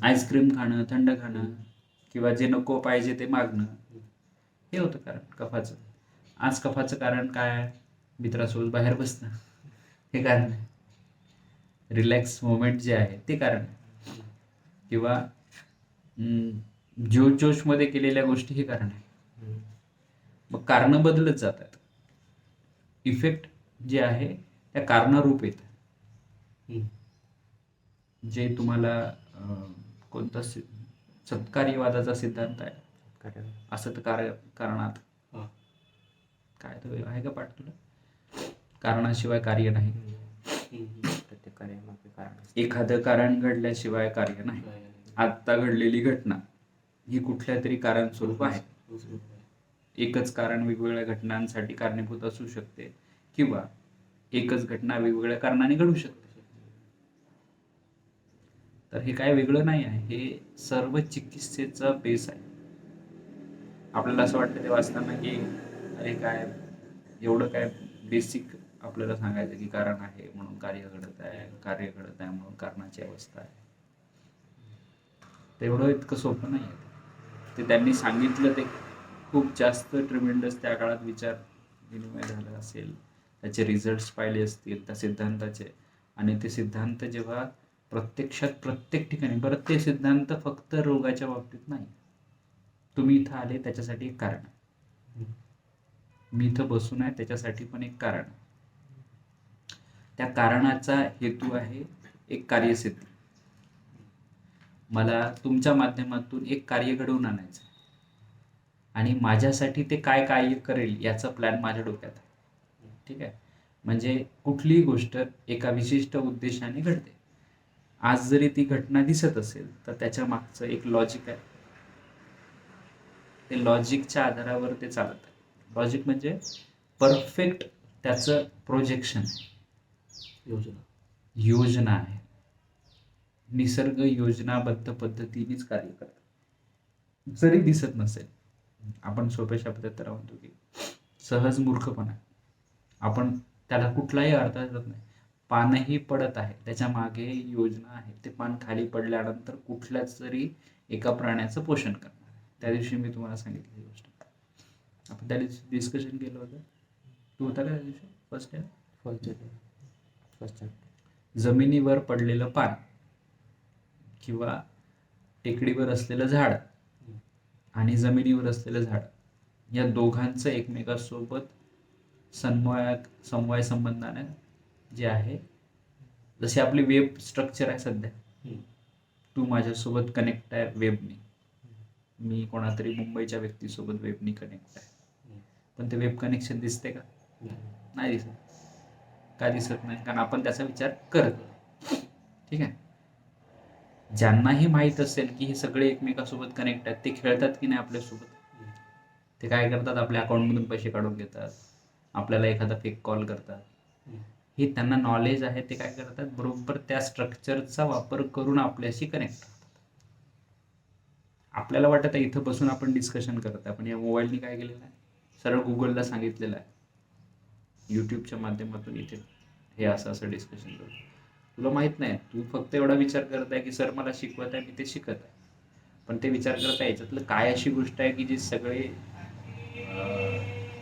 आईस्क्रीम खाणं, थंड खाणं किंवा जे नको पाहिजे ते मागणं, हे होतं कारण कफाचं. आज कफाचं कारण काय आहे? मित्रासोबत बाहेर बसणं, हे कारण आहे. रिलॅक्स मोमेंट जे आहे ते कारण आहे. किंवा जोशमध्ये केलेल्या गोष्टी हे कारण आहे. मग कारणं बदलत जातात. इफेक्ट जे आहे त्या कारणारूप येतं. जे तुम्हाला कोणता सत्कार्यवादाचा सिद्धांत आहे, असत कारणात, काय तो आहे का पाठ तुला? कारणाशिवाय कार्य नाही. एखादं कारण घडल्याशिवाय कार्य नाही. आत्ता घडलेली घटना ही कुठल्या तरी कारण स्वरूप आहे. एकच कारण वेगवेगळ्या घटनांसाठी कारणीभूत असू शकते किंवा एकच घटना वेगवेगळ्या कारणाने घडू शकते. तर हे काय वेगळं नाही आहे, हे सर्व चिकित्सेचा बेस आहे. आपल्याला असं वाटतं ते वाचताना की अरे काय एवढं काय बेसिक आपल्याला सांगायचं की कारण आहे म्हणून कार्य घडत आहे, कार्य घडत आहे म्हणून कारणाची अवस्था आहे. तेवढं इतकं सोपं नाही आहे. ते त्यांनी सांगितलं ते खूप जास्त ट्रिमेंडस त्या काळात विचार विनिमय झाला असेल, त्याचे रिझल्ट्स पाहिले असतील त्या सिद्धांताचे, आणि ते सिद्धांत जेव्हा प्रत्यक्षात प्रत्येक ठिकाणी, बरं ते सिद्धांत फक्त रोगाच्या बाबतीत नाही. तुम्ही इथं आले त्याच्यासाठी एक कारण आहे, मी इथं बसून आहे त्याच्यासाठी पण एक कारण आहे. त्या कारणाचा हेतू आहे एक कार्यसिद्धी. मला तुमच्या माध्यमातून एक कार्य घडवून आणायचं आणि माझ्यासाठी ते काय कार्य करेल याचा प्लॅन माझ्या डोक्यात आहे. ठीक आहे. म्हणजे कुठलीही गोष्ट एका विशिष्ट उद्देशाने घडते. आज जरी ती घटना दिसत असेल तर त्याच्या मागचं एक लॉजिक आहे. ते लॉजिकच्या आधारावर ते चालत आहे. लॉजिक म्हणजे परफेक्ट त्याचं प्रोजेक्शन आहे, योजना आहे. निसर्ग योजनाबद्ध पद्धतीनेच कार्य करतात. जरी दिसत नसेल, आपण सोप्या शब्दात तर म्हणतो की सहज मूर्खपणा. आपण त्याला कुठलाही अर्थ देत नाही. पानही पडत आहे, त्याच्या मागे योजना आहे. ते पान खाली पडल्यानंतर कुठल्याच तरी एका प्राण्याचं पोषण करणार. त्या दिवशी मी तुम्हाला सांगितली ही गोष्ट. आपण त्या दिवशी डिस्कशन केलं होतं. तू होता का त्या दिवशी? फर्स्ट जमिनीवर पडलेलं पान किंवा टेकडीवर असलेलं झाड आणि जमिनीवर असलेलं झाड या दोघांचं एकमेकांसोबत समवाय संबंधाने जे आहे, जशी आपली वेब स्ट्रक्चर आहे सध्या, तू माझ्यासोबत कनेक्ट आहे वेबनी, मी कोणातरी मुंबईच्या व्यक्तीसोबत वेबनी कनेक्ट आहे, पण ते वेब कनेक्शन दिसते का? नाही दिसत. का दिसत नाही? कारण आपण त्याचा विचार करत नाही. ठीक आहे. ज्यांनाही माहीत असेल की हे सगळे एकमेकांसोबत कनेक्ट आहेत, ते खेळतात की नाही आपल्यासोबत? ते काय करतात? आपल्या अकाउंटमधून पैसे काढून घेतात, आपल्याला एखादा फेक कॉल करतात. हे त्यांना नॉलेज आहे, ते काय करतात? बरोबर त्या स्ट्रक्चरचा वापर करून आपल्याशी कनेक्ट होतात. आपल्याला वाटत आहे इथं बसून आपण डिस्कशन करत आहे, पण या मोबाईलनी काय केलेलं आहे? सरळ गुगलला सांगितलेलं आहे, युट्यूबच्या माध्यमातून इथे हे असं असं डिस्कशन करू. तुला माहित नाही, तू फक्त एवढा विचार करत आहे की सर मला शिकवत आहे, मी ते शिकत आहे. पण ते विचार करत आहे याच्यातलं काय अशी गोष्ट आहे की जी सगळे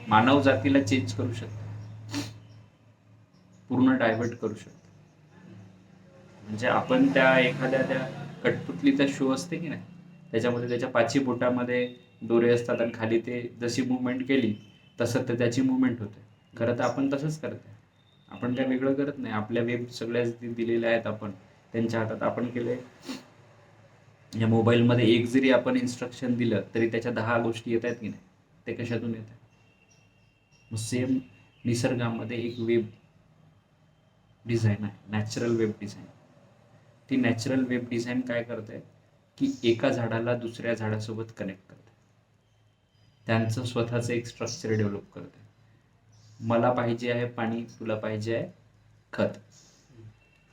मानव जातीला चेंज करू शकते, पूर्ण डायव्हर्ट करू शकते. म्हणजे आपण त्या एखाद्या त्या कठपुतलीचा शो असते की नाही, त्याच्यामध्ये त्याच्या पाची बोटामध्ये दोरे असतात आणि खाली ते जशी मुवमेंट केली तसं तर त्याची मुवमेंट होते. खरं तर आपण तसंच करतोय. आपण काय वेगळं करत नाही. आपल्या वेब सगळ्या दिलेल्या आहेत आपण त्यांच्या हातात. आपण केले या मोबाईलमध्ये एक जरी आपण इन्स्ट्रक्शन दिलं तरी त्याच्या 10 गोष्टी येत आहेत की नाही, ते कशातून येत आहेत? सेम निसर्गामध्ये एक वेब डिझाईन आहे, नॅचरल वेब डिझाईन. ती नॅचरल वेब डिझाईन काय करते की एका झाडाला दुसऱ्या झाडासोबत कनेक्ट करते, त्यांचं स्वतःचं एक स्ट्रक्चर डेव्हलप करते. मला पाहिजे आहे पाणी, तुला पाहिजे आहे खत,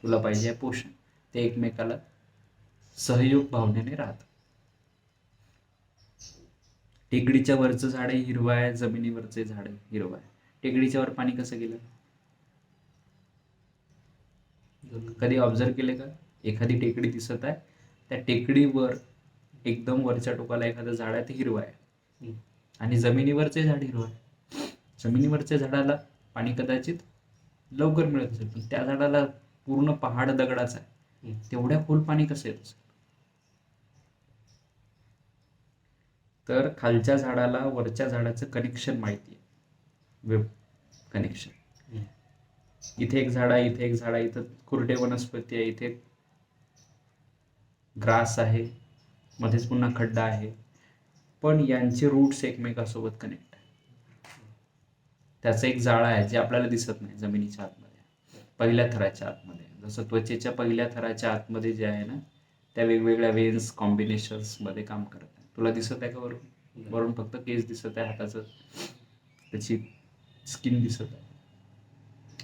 तुला पाहिजे आहे पोषण. ते एकमेकाला सहयोग भावनेने राहतात. टेकडीच्या वरचं झाड हिरवं आहे, जमिनीवरचे झाड हिरवं आहे. टेकडीच्या वर पाणी कसं गेलं? कधी ऑब्झर्व केले का? एखादी टेकडी दिसत आहे, त्या टेकडीवर एकदम वरच्या टोकाला एखादं झाड आहे, ते हिरवं आहे, आणि जमिनीवरचे झाड हिरवं आहे. जमिनीवरच्या झाडाला पाणी कदाचित लवकर मिळत असेल, पण त्या झाडाला पूर्ण पहाड दगडाचा आहे, तेवढ्या खोल पाणी कसं येत असेल? तर खालच्या झाडाला वरच्या झाडाचं कनेक्शन माहिती आहे, वेब कनेक्शन. इथे एक झाड आहे, इथे एक झाड आहे, इथं कुरडे वनस्पती आहे, इथे ग्रास आहे, मध्येच पुन्हा खड्डा आहे, पण यांचे रूट्स एकमेकांसोबत कनेक्ट आहे. त्याचं एक जाळं आहे जे आपल्याला दिसत नाही जमिनीच्या आतमध्ये, पहिल्या थराच्या आतमध्ये. जसं त्वचेच्या पहिल्या थराच्या आतमध्ये जे आहे ना, त्या वेगवेगळ्या वेन्स कॉम्बिनेशन्स मध्ये काम करत आहे. तुला दिसत आहे का वरून? वरून फक्त केस दिसत आहे, हाताचं त्याची स्किन दिसत आहे,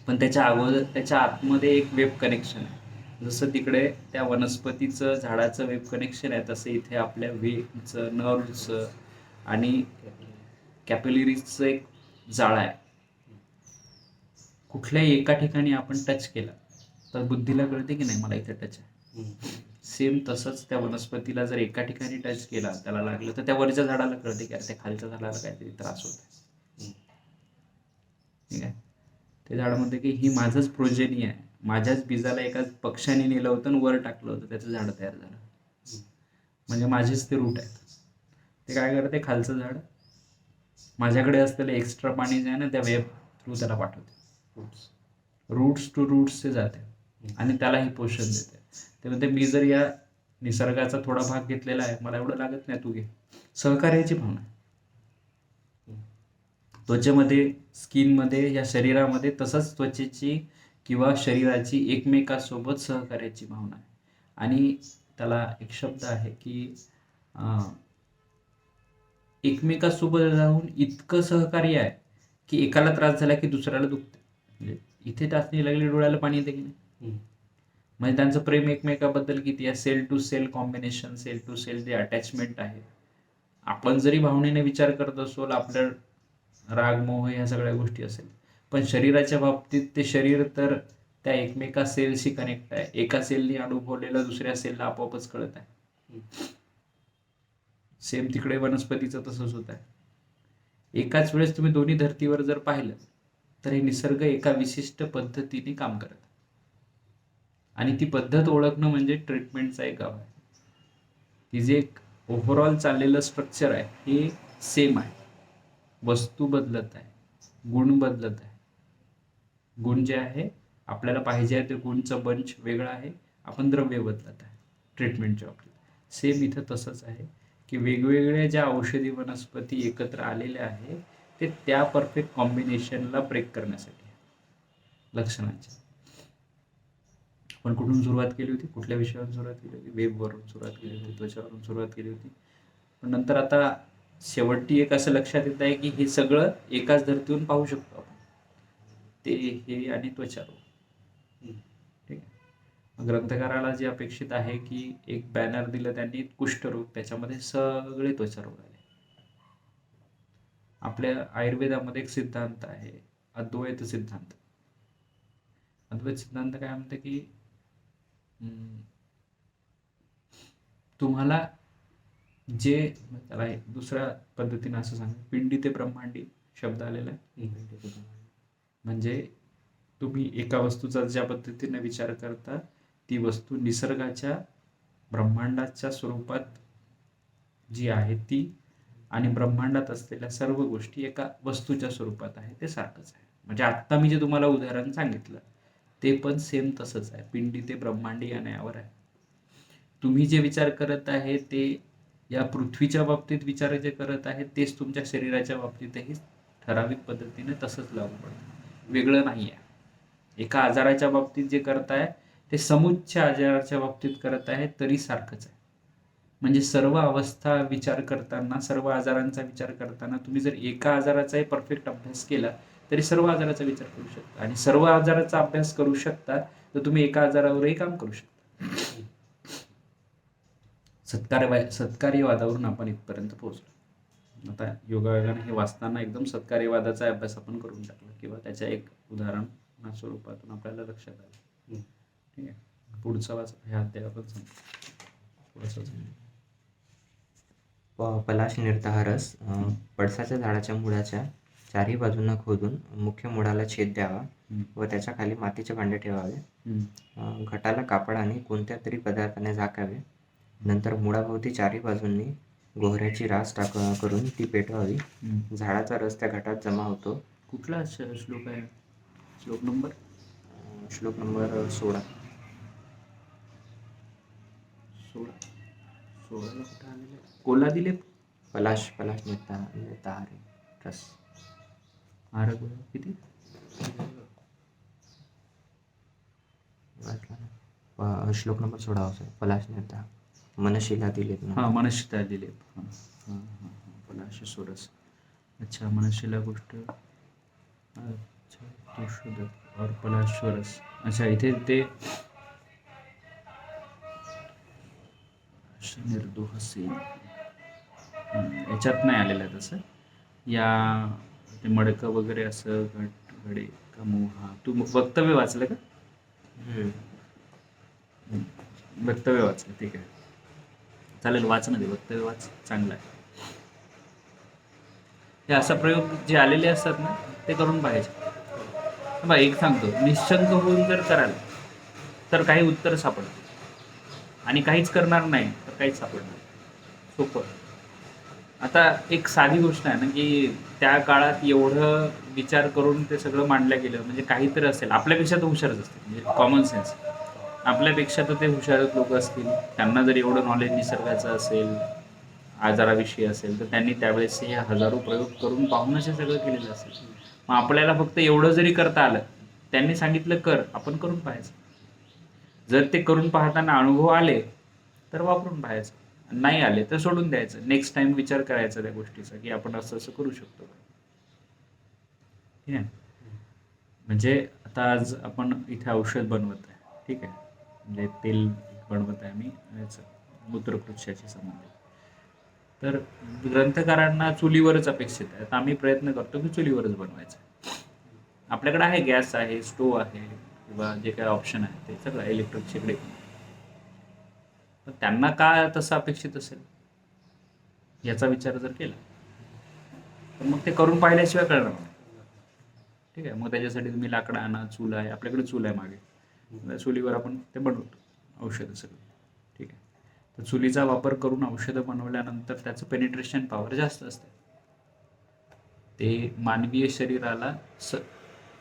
पण त्याच्या अगोदर त्याच्या आतमध्ये एक वेब कनेक्शन आहे. जसं तिकडे त्या वनस्पतीचं झाडाचं वेब कनेक्शन आहे, तसं इथे आपल्या वेबचं, नर्व्हचं आणि कॅपिलरीजचं एक जाळं आहे. कुठल्याही एका ठिकाणी आपण टच केला तर बुद्धीला कळते की नाही मला इथे टच आहे. सेम तसंच त्या वनस्पतीला जर एका ठिकाणी टच केला, त्याला लागलं, तर त्या वरच्या झाडाला कळते की त्या खालच्या झाडाला काहीतरी त्रास होत आहे. ठीक आहे. ते झाड म्हणते की ही माझंच प्रोजेनी आहे, माझ्याच बीजाला एका पक्षाने नेलं होतं आणि वर टाकलं होतं, त्याचं झाड तयार झालं, म्हणजे माझेच ते रूट आहेत. ते काय करते, खालचं झाड माझ्याकडे असलेलं एक्स्ट्रा पाणी जे आहे ना, त्या वेब थ्रू त्याला पाठवते, रूट्स टू रूट्स ते जाते आणि त्यालाही पोषण देते. ते म्हणते मी जर या निसर्गाचा थोडा भाग घेतलेला आहे, मला एवढं लागत नाही, तू घे. सहकार्याची भावना, त्वचेमध्ये, स्किनमध्ये, या शरीरामध्ये तसंच त्वचेची किंवा शरीराची एकमेकासोबत सहकार्याची भावना आहे. आणि त्याला एक शब्द आहे की एकमेकासोबत राहून इतकं सहकार्य आहे की एकाला त्रास झाला की दुसऱ्याला दुखते. म्हणजे इथे टाचणी लागली, डोळ्याला पाणी येते की नाही. म्हणजे त्यांचं प्रेम एकमेकाबद्दल किती आहे, cell to cell combination, cell to cell जे अटॅचमेंट आहे. आपण जरी भावनेने विचार करत असो, आपल्या राग मोह ह्या सगळ्या गोष्टी असेल, पण शरीराच्या बाबतीत ते शरीर तर त्या एकमेका सेलशी कनेक्ट आहे. एका सेलनी अनुभवलेलं दुसऱ्या सेलला आपोआपच कळत आहे. सेम तिकडे वनस्पतीचं तसंच होत आहे. एकाच वेळेस तुम्ही दोन्ही धर्तीवर जर पाहिलं तर हे निसर्ग एका विशिष्ट पद्धतीने काम करत, आणि ती पद्धत ओळखणं म्हणजे ट्रीटमेंटचा एक गाव आहे. ती जे एक ओव्हरऑल चाललेलं स्ट्रक्चर आहे हे सेम आहे. वस्तू बदलत आहे, गुण बदलत आहे. गुण जे आहे आपल्याला पाहिजे आहे ते गुणचं बंच वेगळं आहे, आपण द्रव्य बदलत आहे ट्रीटमेंटच्या बाबतीत. सेम इथं तसंच आहे की वेगवेगळ्या ज्या औषधी वनस्पती एकत्र आलेल्या आहे ते त्या परफेक्ट कॉम्बिनेशनला ब्रेक करण्यासाठी आहे. लक्षणांच्या आपण कुठून सुरुवात केली होती, कुठल्या विषयावरून सुरुवात केली होती? वेबवरून सुरुवात केली होती, त्वचावरून सुरुवात केली होती. पण नंतर आता शेवटी एक असं लक्षात येत आहे की हे सगळं एकाच धर्तीवरून पाहू शकतो आपण, ते हे आणि त्वचारोग. ठीक आहे. ग्रंथकाराला जे अपेक्षित आहे की एक बॅनर दिलं त्यांनी कुष्ठरोग, त्याच्यामध्ये सगळे त्वचारोग आले. आपल्या आयुर्वेदामध्ये एक सिद्धांत आहे, अद्वैत सिद्धांत. अद्वैत सिद्धांत काय म्हणते की तुम्हाला जे त्याला दुसऱ्या पद्धतीने असं सांग, पिंडी ते ब्रह्मांडी शब्द आलेला आहे. म्हणजे तुम्ही एका वस्तूचा ज्या पद्धतीने विचार करता ती वस्तू निसर्गाच्या ब्रह्मांडाच्या स्वरूपात जी आहे ती आणि ब्रह्मांडात असलेल्या सर्व गोष्टी एका वस्तूच्या स्वरूपात आहे, ते सारखंच आहे. म्हणजे आत्ता मी जे तुम्हाला उदाहरण सांगितलं ते पण सेम तसंच आहे, पिंडी ते ब्रह्मांडी या न्यायावर आहे. तुम्ही जे विचार करत आहे ते या पृथ्वीच्या बाबतीत विचार जे करत आहे तेच तुमच्या शरीराच्या बाबतीतही ठराविक पद्धतीने तसंच लागू पडतं, वेगळं नाही आहे. एका आजाराच्या बाबतीत जे करताय ते समुच्च आजाराच्या बाबतीत करत आहे तरी सारखंच आहे. म्हणजे सर्व अवस्था विचार करताना, सर्व आजारांचा विचार करताना तुम्ही जर एका आजाराचाही परफेक्ट अभ्यास केला तरी सर्व आजाराचा विचार करू शकता, आणि सर्व आजाराचा अभ्यास करू शकता तर तुम्ही एका आजारावरही काम करू शकता. सत्कार्यवादावरून आपण इथपर्यंत पोहोचलो. आता योगायोगाने हे वाचताना एकदम सत्कार्यवादाचा अभ्यास आपण करून टाकला किंवा त्याच्या एक उदाहरण स्वरूपातून आपल्याला लक्षात आलं. ठीक आहे, पुढचा वाच ह्या अध्याय आपण पलाश निर्दहा रस. पळसाच्या झाडाच्या मुळाच्या चारही बाजूंना खोदून मुख्य मुळाला छेद द्यावा व त्याच्या खाली मातीचे भांडे ठेवावे. घटाला कापडाने कोणत्या तरी पदार्थाने झाकावे. नंतर मुळाभोवती चारही बाजूंनी गोहऱ्याची रास करून ती पेटवावी. झाडाचा रस त्या घटात जमा होतो. कुठला श्लोक आहे? श्लोक नंबर 16. 16 कुठं आलेलं? कोला दिले पलाश निर्दहा रस. किती? श्लोक नंबर 16 असेल. पलाश निर्दहा मनशिला दिलेप. हां, मनशिला दिलेप. हां, पलाश सोरस. अच्छा, मनशिला गोष्ट. अच्छा, तो शोधत और पलाश सोरस. अच्छा, इथे ते निर्दोह सेन याच्यात नाही आलेलं आहे तसं. या ते मडकं वगैरे असं घडे का मोहा. तू वक्तव्य वाचलं का? वक्तव्य वाचलं, ठीक आहे, चालेल, वाच ना ते वक्तव्य, वाच, चांगलं आहे. हे असा प्रयोग जे आलेले असतात ना ते करून पाहायचे. बा एक सांगतो, निश्चंक होऊन जर कराल तर काही उत्तर सापडतं आणि काहीच करणार नाही तर काहीच सापडणार. सोपं. आता एक साधी गोष्ट आहे ना की त्या काळात एवढं विचार करून ते सगळं मांडलं गेलं, म्हणजे काहीतरी असेल. आपल्यापेक्षा तर हुशारच असते, म्हणजे कॉमन सेन्स आपल्यापेक्षा तर ते हुशारच लोक असतील. त्यांना जर एवढं नॉलेज निसर्गाचं असेल, आजाराविषयी असेल, तर त्यांनी त्यावेळेस हे हजारो प्रयोग करून पाहूनच हे सगळं केलेलं असेल. मग आपल्याला फक्त एवढं जरी करता आलं, त्यांनी सांगितलं कर, आपण करून पाहायचं. जर ते करून पाहताना अनुभव आले तर वापरून पाहायचं, नाही आले तर सोडून द्यायचं. नेक्स्ट टाइम विचार करायचा त्या गोष्टीचा की आपण असं असं करू शकतो. ठीक आहे. म्हणजे आता आज आपण इथे औषध बनवत आहे, ठीक आहे, म्हणजे तेल बनवत आहे आम्ही मूत्रपुच्छाशी संबंधित. तर ग्रंथकारांना चुलीवरच अपेक्षित आहे, तर आम्ही प्रयत्न करतो की चुलीवरच बनवायचं. आपल्याकडे आहे, गॅस आहे, स्टोव्ह आहे, किंवा जे काही ऑप्शन आहे ते सगळं इलेक्ट्रिक शेगडी. पण त्यांना का तसं अपेक्षित असेल याचा विचार जर केला तर मग ते करून पाहिल्याशिवाय कळणार नाही. ठीक आहे. मग त्याच्यासाठी तुम्ही लाकडं आणा, चूल आहे, आपल्याकडे चूल आहे मागे, चुलीवर आपण ते बनवतो औषधं सगळं. ठीक आहे. तर चुलीचा वापर करून औषधं बनवल्यानंतर त्याचं पेनिट्रेशन पॉवर जास्त असते. ते मानवीय शरीराला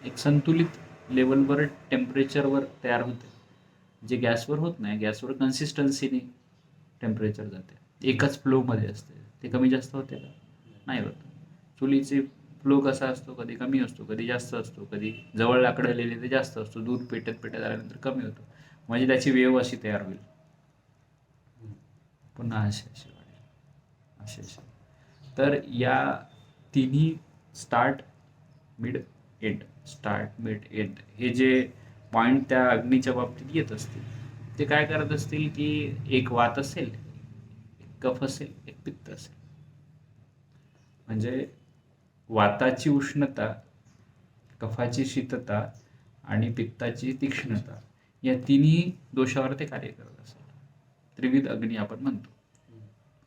एक संतुलित लेवलवर टेम्परेचरवर तयार होते, जे गॅसवर होत नाही. गॅसवर कन्सिस्टन्सीने टेम्परेचर जाते, एकाच फ्लोमध्ये असते. ते कमी जास्त होते का? नाही होत. चुलीचे फ्लो कसा असतो, कधी कमी असतो, कधी जास्त असतो, कधी जवळ लाकडं आलेले ते जास्त असतो, दूध पेटत पेटत आल्यानंतर कमी होतो. म्हणजे त्याची वेव अशी तयार होईल, पुन्हा अशी अशी वाढेल, अशी अशी. तर या तिन्ही start mid end, start mid end, हे जे पॉईंट त्या अग्नीच्या बाबतीत येत असतील, ते काय करत असतील की एक वात असेल, एक कफ असेल, एक पित्त असेल. म्हणजे वाताची उष्णता, कफाची शीतता आणि पित्ताची तीक्ष्णता, या तिन्ही दोषावर ते कार्य करत असतात. त्रिविध अग्नी आपण म्हणतो.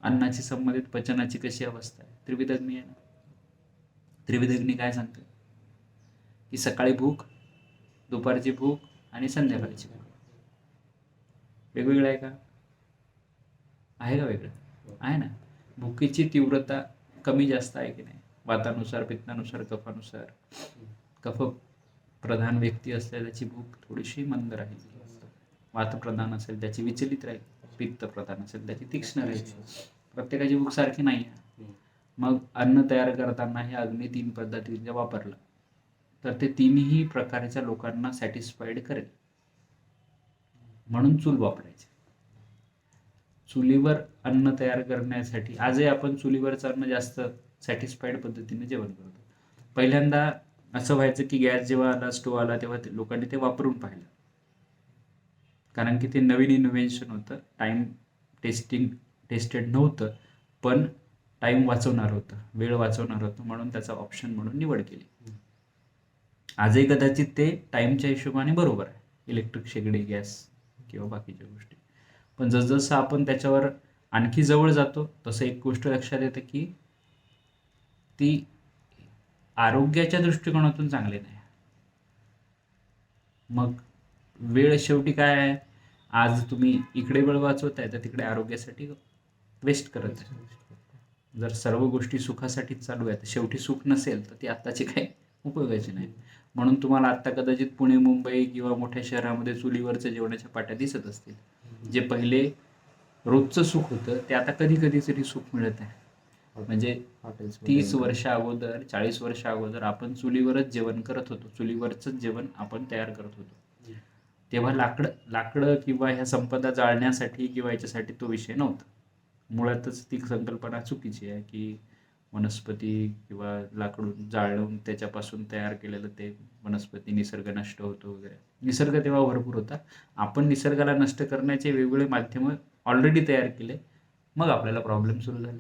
अन्नाची संबंधित पचनाची कशी अवस्था आहे, त्रिविध अग्नी आहे ना. त्रिविध अग्नी काय सांगते की सकाळी भूक, दुपारची भूक आणि संध्याकाळची भूक वेगवेगळं आहे का? आहे का वेगळं? आहे ना. भुकेची तीव्रता कमी जास्त आहे की नाही, वातानुसार, पित्तानुसार, कफानुसार. कफ प्रधान व्यक्ती असल्यास त्याची भूक थोडीशी मंद राहील, वातप्रधान असेल त्याची विचलित राहील, पित्त प्रधान असेल त्याची तीक्ष्ण राहील. प्रत्येकाची भूक सारखी नाही आहे. मग अन्न तयार करताना हे अग्नी 3 पद्धतीने वापरलं तर ते तिन्ही प्रकारच्या लोकांना सॅटिस्फाईड करेल, म्हणून चूल वापरायची. चुलीवर अन्न तयार करण्यासाठी आजही आपण चुलीवरचं अन्न जास्त सॅटिस्फाईड पद्धतीने जेवण करतो. पहिल्यांदा असं व्हायचं की गॅस जेव्हा आला, स्टोव्ह आला, तेव्हा लोकांनी ते वापरून पाहिलं, कारण की ते नवीन इन्व्हेन्शन होतं. टाईम टेस्टेड नव्हतं, पण टाईम वाचवणार होतं, वेळ वाचवणार होतं, म्हणून त्याचा ऑप्शन म्हणून निवड केली. आजही कदाचित ते टाईमच्या हिशोबाने बरोबर आहे, इलेक्ट्रिक शेगडी, गॅस किंवा बाकीच्या गोष्टी. पण जसजसं आपण त्याच्यावर आणखी जवळ जातो तसं एक गोष्ट लक्षात येते की ती आरोग्याच्या दृष्टिकोनातून चांगली नाही. मग वेळ शेवटी काय आहे, आज तुम्ही इकडे वेळ वाचवताय तर तिकडे आरोग्यासाठी वेस्ट करत आहे. जर सर्व गोष्टी सुखासाठीच चालू आहेत, शेवटी सुख नसेल तर ती आत्ताची काही उपयोगाची नाही. म्हणून तुम्हाला आत्ता कदाचित पुणे, मुंबई किंवा मोठ्या शहरामध्ये चुलीवरच्या जेवणाच्या पाट्या दिसत असतील. जे पहिले रोजचं सुख होतं ते आता कधी कधी तरी सुख मिळत आहे. म्हणजे 30 वर्ष अगोदर, 40 वर्ष अगोदर आपण चुलीवरच जेवण करत होतो, चुलीवरच जेवण आपण तयार करत होतो. तेव्हा लाकडं किंवा ह्या संपदा जाळण्यासाठी किंवा याच्यासाठी तो विषय नव्हता. मुळातच ती संकल्पना चुकीची आहे की वनस्पती किंवा लाकडून जाळून त्याच्यापासून तयार केलेलं ते वनस्पती, निसर्ग नष्ट होतो वगैरे. निसर्ग तेव्हा भरपूर होता. आपण निसर्गाला नष्ट करण्याचे वेगवेगळे माध्यम ऑलरेडी तयार केले, मग आपल्याला प्रॉब्लेम सुरू झाले.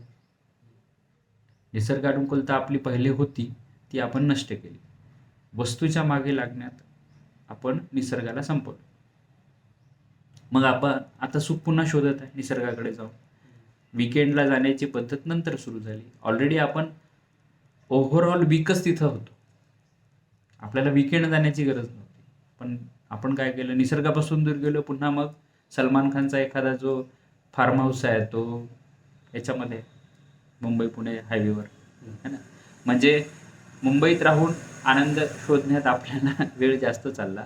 निसर्गानुकूलता आपली पहिले होती ती आपण नष्ट केली. वस्तूच्या मागे लागण्यात आपण निसर्गाला संपवलं. मग आपण आता सुख पुन्हा शोधत आहे निसर्गाकडे जाऊन. वीकेंडला जाण्याची पद्धत नंतर सुरू झाली. ऑलरेडी आपण ओव्हरऑल वीकच तिथं होतो, आपल्याला वीकेंड जाण्याची गरज नव्हती. पण आपण काय केलं, निसर्गापासून दूर गेलो. पुन्हा मग सलमान खानचा एखादा जो फार्म हाऊस आहे तो याच्यामध्ये मुंबई पुणे हायवेवर है ना. म्हणजे मुंबईत राहून आनंद शोधण्यात आपल्याला वेळ जास्त चालला,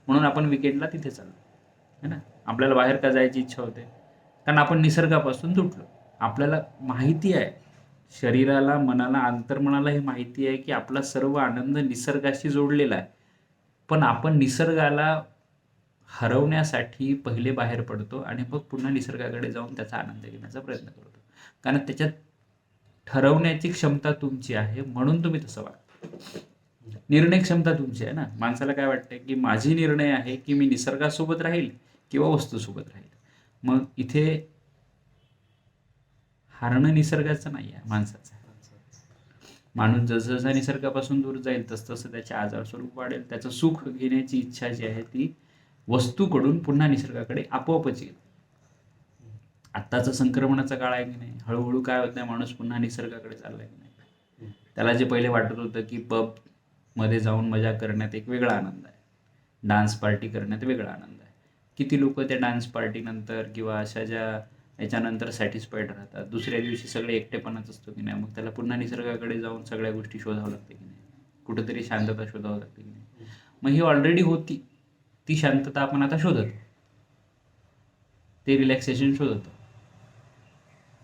म्हणून आपण विकेंडला तिथे चाललो है ना. आपल्याला बाहेर का जायची इच्छा होते, कारण आपण निसर्गापासून तुटलो. आपल्याला माहिती आहे, शरीराला, मनाला, अंतर्मनाला हे माहिती आहे की आपला सर्व आनंद निसर्गाशी जोडलेला आहे. पण आपण निसर्गाला हरवण्यासाठी पहिले बाहेर पडतो आणि मग पुन्हा निसर्गाकडे जाऊन त्याचा आनंद घेण्याचा प्रयत्न करतो, कारण त्याच्यात ठरवण्याची क्षमता तुमची आहे, म्हणून तुम्ही तसं वागता. निर्णय क्षमता तुमची आहे ना. माणसाला काय वाटतं की माझी निर्णय आहे की मी निसर्गासोबत राहील किंवा वस्तूसोबत राहील. मग इथे हारणं निसर्गाचं नाही आहे, माणसाचं. माणूस जसजसा निसर्गापासून दूर जाईल तसतसं त्याचे आजार स्वरूप वाढेल. त्याचं सुख घेण्याची इच्छा जी आहे ती वस्तूकडून पुन्हा निसर्गाकडे आपोआपच येईल. आत्ताचा संक्रमणाचा काळ आहे की नाही, हळूहळू काय होत नाही, माणूस पुन्हा निसर्गाकडे चाललाय की नाही. त्याला जे पहिले वाटत होतं की पब मध्ये जाऊन मजा करण्यात एक वेगळा आनंद आहे, डान्स पार्टी करण्यात वेगळा आनंद आहे. किती लोक त्या डान्स पार्टी नंतर किंवा अशा ज्या याच्यानंतर सॅटिस्फाईड राहतात. दुसऱ्या दिवशी सगळे एकटेपणाच असतो की नाही, मग त्याला पुन्हा निसर्गाकडे जाऊन सगळ्या गोष्टी शोधावं लागते की नाही, कुठेतरी शांतता शोधावं लागते की नाही. मग ही ऑलरेडी होती, ती शांतता आपण आता शोधत, ते रिलॅक्सेशन शोधत.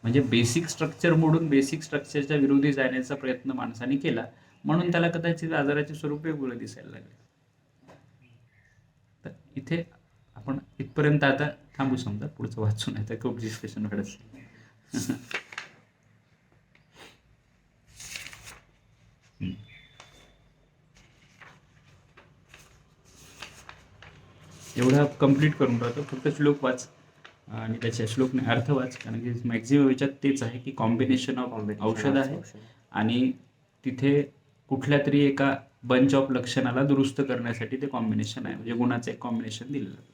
म्हणजे बेसिक स्ट्रक्चर मोडून बेसिक स्ट्रक्चरच्या विरोधी जाण्याचा प्रयत्न माणसाने केला, म्हणून त्याला कदाचित आजाराचे स्वरूप वेगवेगळं दिसायला लागले. तर इथे आपण इथपर्यंत आता थांबू, समजा पुढचं वाचून आहे तर खूप डिस्कशन घडत. एवढा कंप्लीट करून राहतो, फक्त श्लोक वाच आणि त्याच्या श्लोक नाही अर्थ वाच, कारण की मॅक्झिमम याच्यात तेच आहे की कॉम्बिनेशन ऑफ औषध आहे आणि तिथे कुठल्या तरी एका बंच ऑफ लक्षणाला दुरुस्त करण्यासाठी ते कॉम्बिनेशन आहे, म्हणजे गुणाचं एक कॉम्बिनेशन दिलेलं आहे.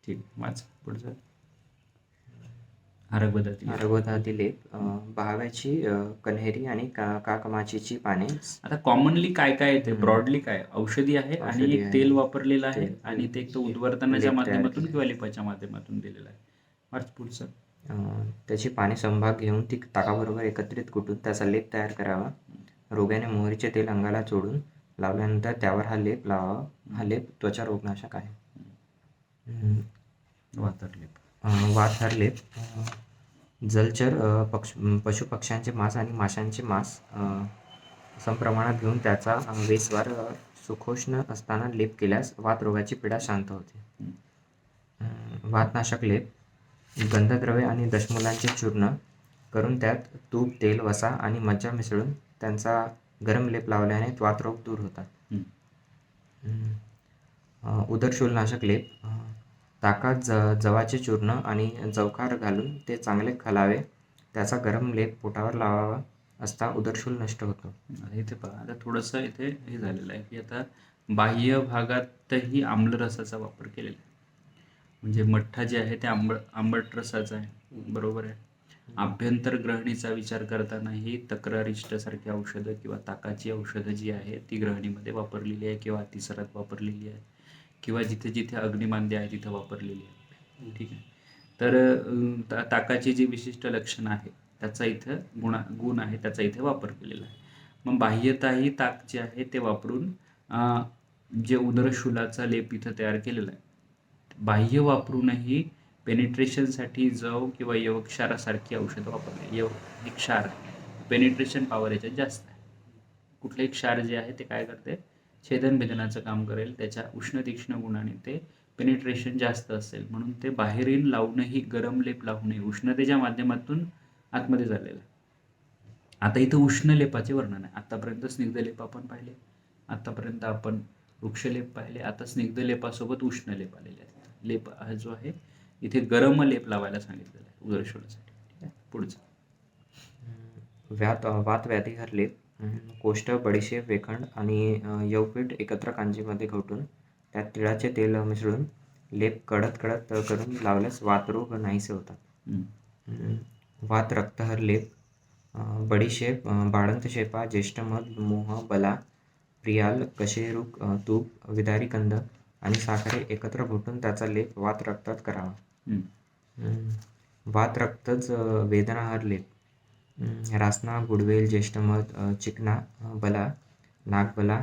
ठीक, वाच पुढचं. आरगवतातील लेप, बहाव्याची कन्हेरी आणि काकमाचीची पाने. आता कॉमनली काय काय येते, ब्रॉडली काय औषधी आहे आणि एक तेल वापरलेलं आहे आणि ते एक तर उद्वर्तनाच्या माध्यमातून किंवा लेपाच्या माध्यमातून दिलेलं आहे. वाच पुढचं. त्याची पाने संभाग घेऊन ती ताकाबरोबर एकत्रित कुटून त्याचा लेप तयार करावा. रोग्याने मोहरीचे तेल अंगाला चोळून लावल्यानंतर त्यावर हा लेप लावावा. हा लेप त्वचा रोगनाशक आहे. वाथर लेप, जलचर पशुपक्ष्यांचे मांस आणि माशांचे मांस समप्रमाणात घेऊन त्याचा वेसवार सुखोष्ण असताना लेप केल्यास वात रोगाची पीडा शांत होते. वातनाशक लेप, गंधद्रव्ये आणि दशमूलांचे चूर्ण करून त्यात तूप, तेल, वसा आणि मज्जा मिसळून त्यांचा गरम लेप लावल्याने वातरोग दूर होतात. उदरशूलनाशक लेप, ताकात जवाचे चूर्ण आणि जवखार घालून ते चांगले खालावे. त्याचा गरम लेप पोटावर लावावा असता उदरशूल नष्ट होतो. इथे पहा, आता थोडंसं इथे हे झालेलं आहे की आता बाह्य भागातही आम्लरसाचा वापर केलेला आहे. म्हणजे मठ्ठा जे आहे ते आंबट रसाचा आहे, बरोबर आहे. आभ्यंतर ग्रहणीचा विचार करतानाही तक्रारिष्ट सारखी औषधं किंवा ताकाची औषधं जी आहे ती ग्रहणीमध्ये वापरलेली आहे किंवा अतिसारात वापरलेली आहे किंवा जिथे जिथे अग्निमांद्य आहे तिथं वापरलेली आहे. ठीक आहे. तर ताकाची जी विशिष्ट लक्षणं आहे त्याचा इथं गुण आहे त्याचा इथे वापर केलेला आहे. मग बाह्यताही ताक जे आहे ते वापरून जे उदरशूलाचा लेप इथं तयार केलेला आहे, बाह्य वापरूनही पेनिट्रेशनसाठी जव किंवा यवक्षारासारखी औषधं वापरली. एक क्षार पेनिट्रेशन पॉवर याच्यात जास्त आहे. कुठलंही क्षार जे आहे ते काय करते, छेदनभेदनाचं काम करेल, त्याच्या उष्ण तीक्ष्ण गुणाने ते पेनिट्रेशन जास्त असेल म्हणून ते बाहेरील लावूनही गरम लेप लावूनही उष्णतेच्या माध्यमातून आतमध्ये झालेलं आहे. आता इथं उष्ण लेपाचे वर्णन आहे. आतापर्यंत स्निग्धलेप आपण पाहिले, आतापर्यंत आपण वृक्षलेप पाहिले, आता स्निग्धलेपासोबत उष्ण लेप आलेले आहेत. लेप हा जो आहे इथे गरम लेप लावायला सांगितलेला आहे उदरशूलासाठी. ठीक आहे, पुढचं. वातव्याधीहर लेप, कोष्ठ, बडीशेप, वेखंड आणि यवपीठ एकत्र कांजीमध्ये घोटून त्यात तिळाचे तेल मिसळून लेप कडत करून लावल्यास वातरोग नाहीसे होतात. वात रक्तहर लेप, बडीशेप, बाळंतशेपा, ज्येष्ठमध, मोह, बला, प्रियाल, कशेरुक, तूप, विदारी कंद आणि साखरे एकत्र घोटून त्याचा लेप वात रक्तात करावा. वात रक्तच वेदनाहर लेप, रासना, गुडवेल, ज्येष्ठमध, चिकना, बला, नागबला,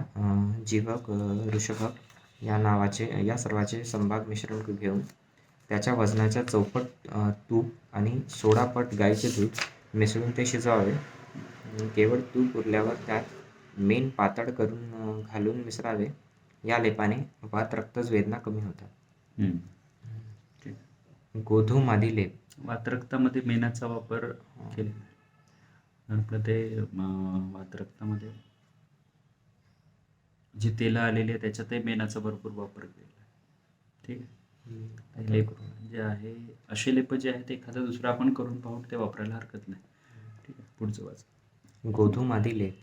जीवक, ऋषभक या सर्वाचे संभाग मिश्रण घेऊन त्याच्या वजनाच्या चौपट तूप आणि सोळापट गाईचे दूध मिसळून ते शिजवावे. केवळ तूप उरल्यावर त्यात मेण पातळ करून घालून मिसळावे. या लेपाने वात रक्तच वेदना कमी होतात. गोधूमादी लेप, वातरक्तामध्ये मेणाचा वापर केलेला. आपलं ते वातरक्तामध्ये जे तेल आलेले आहे त्याच्यातही मेणाचा भरपूर वापर केलेला आहे. ठीक आहे. लेप जे आहे असे लेप जे आहे ते एखादा दुसरा आपण करून पाहू, ते वापरायला हरकत नाही. ठीक आहे, पुढचं वाच. गोधूमादी लेप,